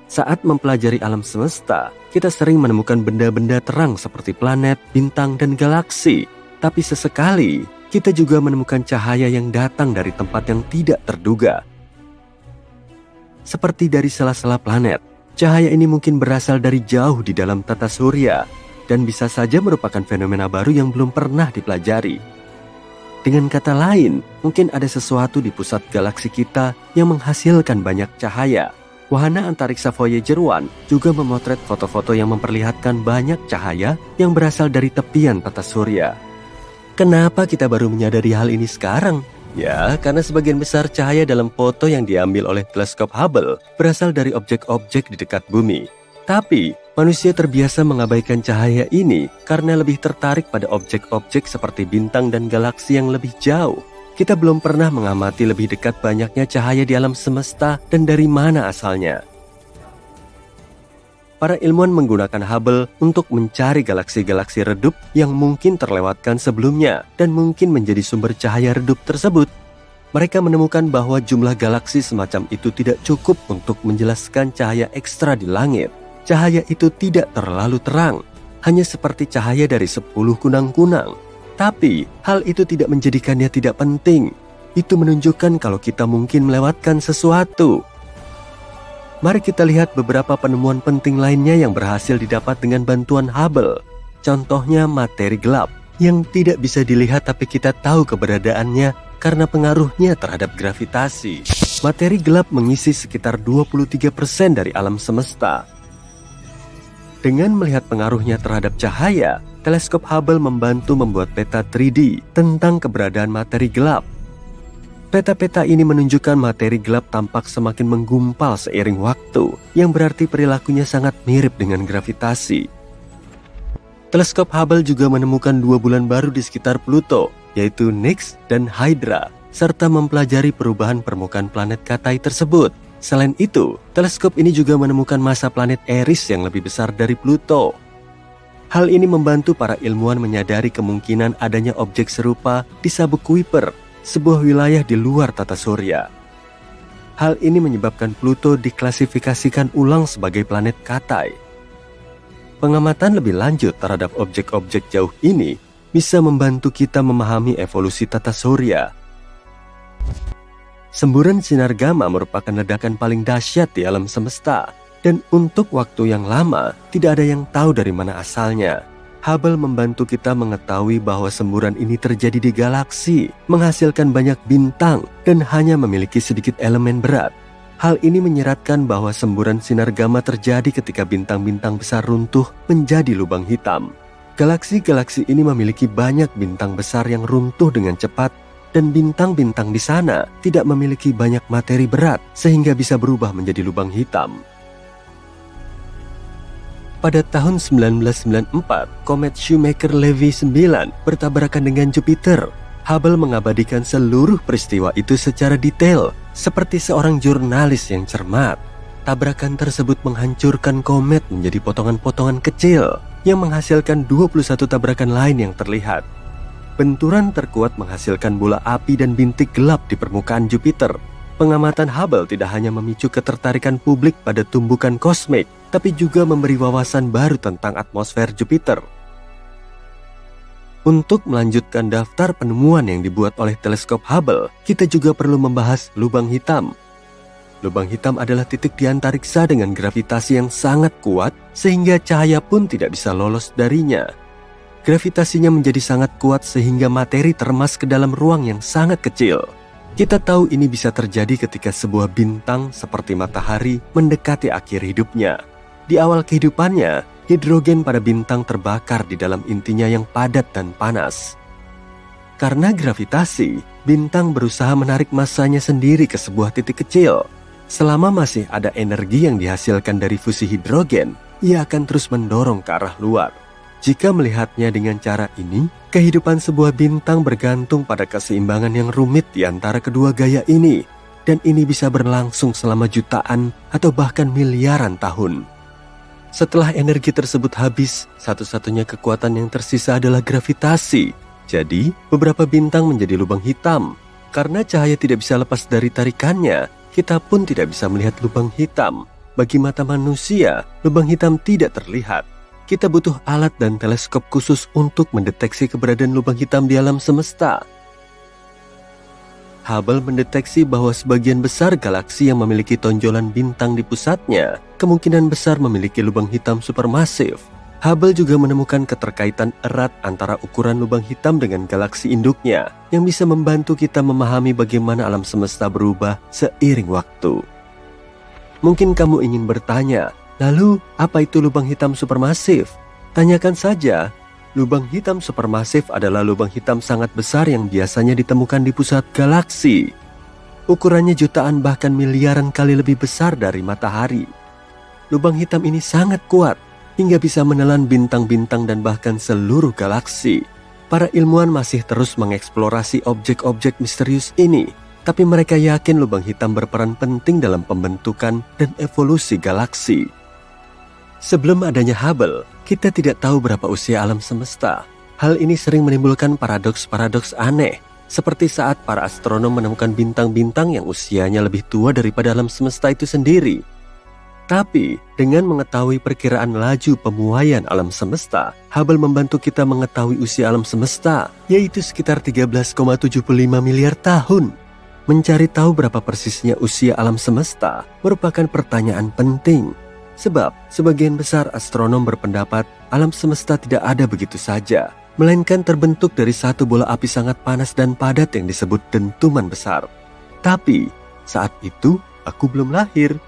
Speaker 3: Saat mempelajari alam semesta, kita sering menemukan benda-benda terang seperti planet, bintang, dan galaksi. Tapi sesekali, kita juga menemukan cahaya yang datang dari tempat yang tidak terduga. Seperti dari sela-sela planet, cahaya ini mungkin berasal dari jauh di dalam tata surya dan bisa saja merupakan fenomena baru yang belum pernah dipelajari. Dengan kata lain, mungkin ada sesuatu di pusat galaksi kita yang menghasilkan banyak cahaya. Wahana antariksa Voyager 1 juga memotret foto-foto yang memperlihatkan banyak cahaya yang berasal dari tepian tata surya. Kenapa kita baru menyadari hal ini sekarang? Ya, karena sebagian besar cahaya dalam foto yang diambil oleh teleskop Hubble berasal dari objek-objek di dekat bumi. Tapi, manusia terbiasa mengabaikan cahaya ini karena lebih tertarik pada objek-objek seperti bintang dan galaksi yang lebih jauh. Kita belum pernah mengamati lebih dekat banyaknya cahaya di alam semesta dan dari mana asalnya. Para ilmuwan menggunakan Hubble untuk mencari galaksi-galaksi redup yang mungkin terlewatkan sebelumnya dan mungkin menjadi sumber cahaya redup tersebut. Mereka menemukan bahwa jumlah galaksi semacam itu tidak cukup untuk menjelaskan cahaya ekstra di langit. Cahaya itu tidak terlalu terang, hanya seperti cahaya dari 10 kunang-kunang. Tapi, hal itu tidak menjadikannya tidak penting. Itu menunjukkan kalau kita mungkin melewatkan sesuatu. Mari kita lihat beberapa penemuan penting lainnya yang berhasil didapat dengan bantuan Hubble. Contohnya materi gelap, yang tidak bisa dilihat tapi kita tahu keberadaannya karena pengaruhnya terhadap gravitasi. Materi gelap mengisi sekitar 23% dari alam semesta. Dengan melihat pengaruhnya terhadap cahaya, teleskop Hubble membantu membuat peta 3D tentang keberadaan materi gelap. Peta-peta ini menunjukkan materi gelap tampak semakin menggumpal seiring waktu, yang berarti perilakunya sangat mirip dengan gravitasi. Teleskop Hubble juga menemukan 2 bulan baru di sekitar Pluto, yaitu Nix dan Hydra, serta mempelajari perubahan permukaan planet Katai tersebut. Selain itu, teleskop ini juga menemukan massa planet Eris yang lebih besar dari Pluto. Hal ini membantu para ilmuwan menyadari kemungkinan adanya objek serupa di sabuk Kuiper, sebuah wilayah di luar tata surya. Hal ini menyebabkan Pluto diklasifikasikan ulang sebagai planet Katai. Pengamatan lebih lanjut terhadap objek-objek jauh ini bisa membantu kita memahami evolusi tata surya. Semburan sinar gamma merupakan ledakan paling dahsyat di alam semesta, dan untuk waktu yang lama tidak ada yang tahu dari mana asalnya. Hubble membantu kita mengetahui bahwa semburan ini terjadi di galaksi, menghasilkan banyak bintang, dan hanya memiliki sedikit elemen berat. Hal ini menyeratkan bahwa semburan sinar gamma terjadi ketika bintang-bintang besar runtuh menjadi lubang hitam. Galaksi-galaksi ini memiliki banyak bintang besar yang runtuh dengan cepat, dan bintang-bintang di sana tidak memiliki banyak materi berat sehingga bisa berubah menjadi lubang hitam. Pada tahun 1994, komet Shoemaker-Levy 9 bertabrakan dengan Jupiter. Hubble mengabadikan seluruh peristiwa itu secara detail, seperti seorang jurnalis yang cermat. Tabrakan tersebut menghancurkan komet menjadi potongan-potongan kecil yang menghasilkan 21 tabrakan lain yang terlihat. Benturan terkuat menghasilkan bola api dan bintik gelap di permukaan Jupiter. Pengamatan Hubble tidak hanya memicu ketertarikan publik pada tumbukan kosmik, tapi juga memberi wawasan baru tentang atmosfer Jupiter. Untuk melanjutkan daftar penemuan yang dibuat oleh teleskop Hubble, kita juga perlu membahas lubang hitam. Lubang hitam adalah titik di antariksa dengan gravitasi yang sangat kuat sehingga cahaya pun tidak bisa lolos darinya. Gravitasinya menjadi sangat kuat sehingga materi termas ke dalam ruang yang sangat kecil. Kita tahu ini bisa terjadi ketika sebuah bintang seperti matahari mendekati akhir hidupnya. Di awal kehidupannya, hidrogen pada bintang terbakar di dalam intinya yang padat dan panas. Karena gravitasi, bintang berusaha menarik massanya sendiri ke sebuah titik kecil. Selama masih ada energi yang dihasilkan dari fusi hidrogen, ia akan terus mendorong ke arah luar. Jika melihatnya dengan cara ini, kehidupan sebuah bintang bergantung pada keseimbangan yang rumit di antara kedua gaya ini, dan ini bisa berlangsung selama jutaan atau bahkan miliaran tahun. Setelah energi tersebut habis, satu-satunya kekuatan yang tersisa adalah gravitasi. Jadi, beberapa bintang menjadi lubang hitam. Karena cahaya tidak bisa lepas dari tarikannya, kita pun tidak bisa melihat lubang hitam. Bagi mata manusia, lubang hitam tidak terlihat. Kita butuh alat dan teleskop khusus untuk mendeteksi keberadaan lubang hitam di alam semesta. Hubble mendeteksi bahwa sebagian besar galaksi yang memiliki tonjolan bintang di pusatnya kemungkinan besar memiliki lubang hitam supermasif. Hubble juga menemukan keterkaitan erat antara ukuran lubang hitam dengan galaksi induknya yang bisa membantu kita memahami bagaimana alam semesta berubah seiring waktu. Mungkin kamu ingin bertanya, lalu apa itu lubang hitam supermasif? Tanyakan saja. Lubang hitam supermasif adalah lubang hitam sangat besar yang biasanya ditemukan di pusat galaksi. Ukurannya jutaan bahkan miliaran kali lebih besar dari matahari. Lubang hitam ini sangat kuat hingga bisa menelan bintang-bintang dan bahkan seluruh galaksi. Para ilmuwan masih terus mengeksplorasi objek-objek misterius ini, tapi mereka yakin lubang hitam berperan penting dalam pembentukan dan evolusi galaksi. Sebelum adanya Hubble, kita tidak tahu berapa usia alam semesta. Hal ini sering menimbulkan paradoks-paradoks aneh, seperti saat para astronom menemukan bintang-bintang yang usianya lebih tua daripada alam semesta itu sendiri. Tapi, dengan mengetahui perkiraan laju pemuaian alam semesta, Hubble membantu kita mengetahui usia alam semesta, yaitu sekitar 13,75 miliar tahun. Mencari tahu berapa persisnya usia alam semesta merupakan pertanyaan penting. Sebab, sebagian besar astronom berpendapat alam semesta tidak ada begitu saja, melainkan terbentuk dari satu bola api sangat panas dan padat yang disebut dentuman besar. Tapi, saat itu, aku belum lahir.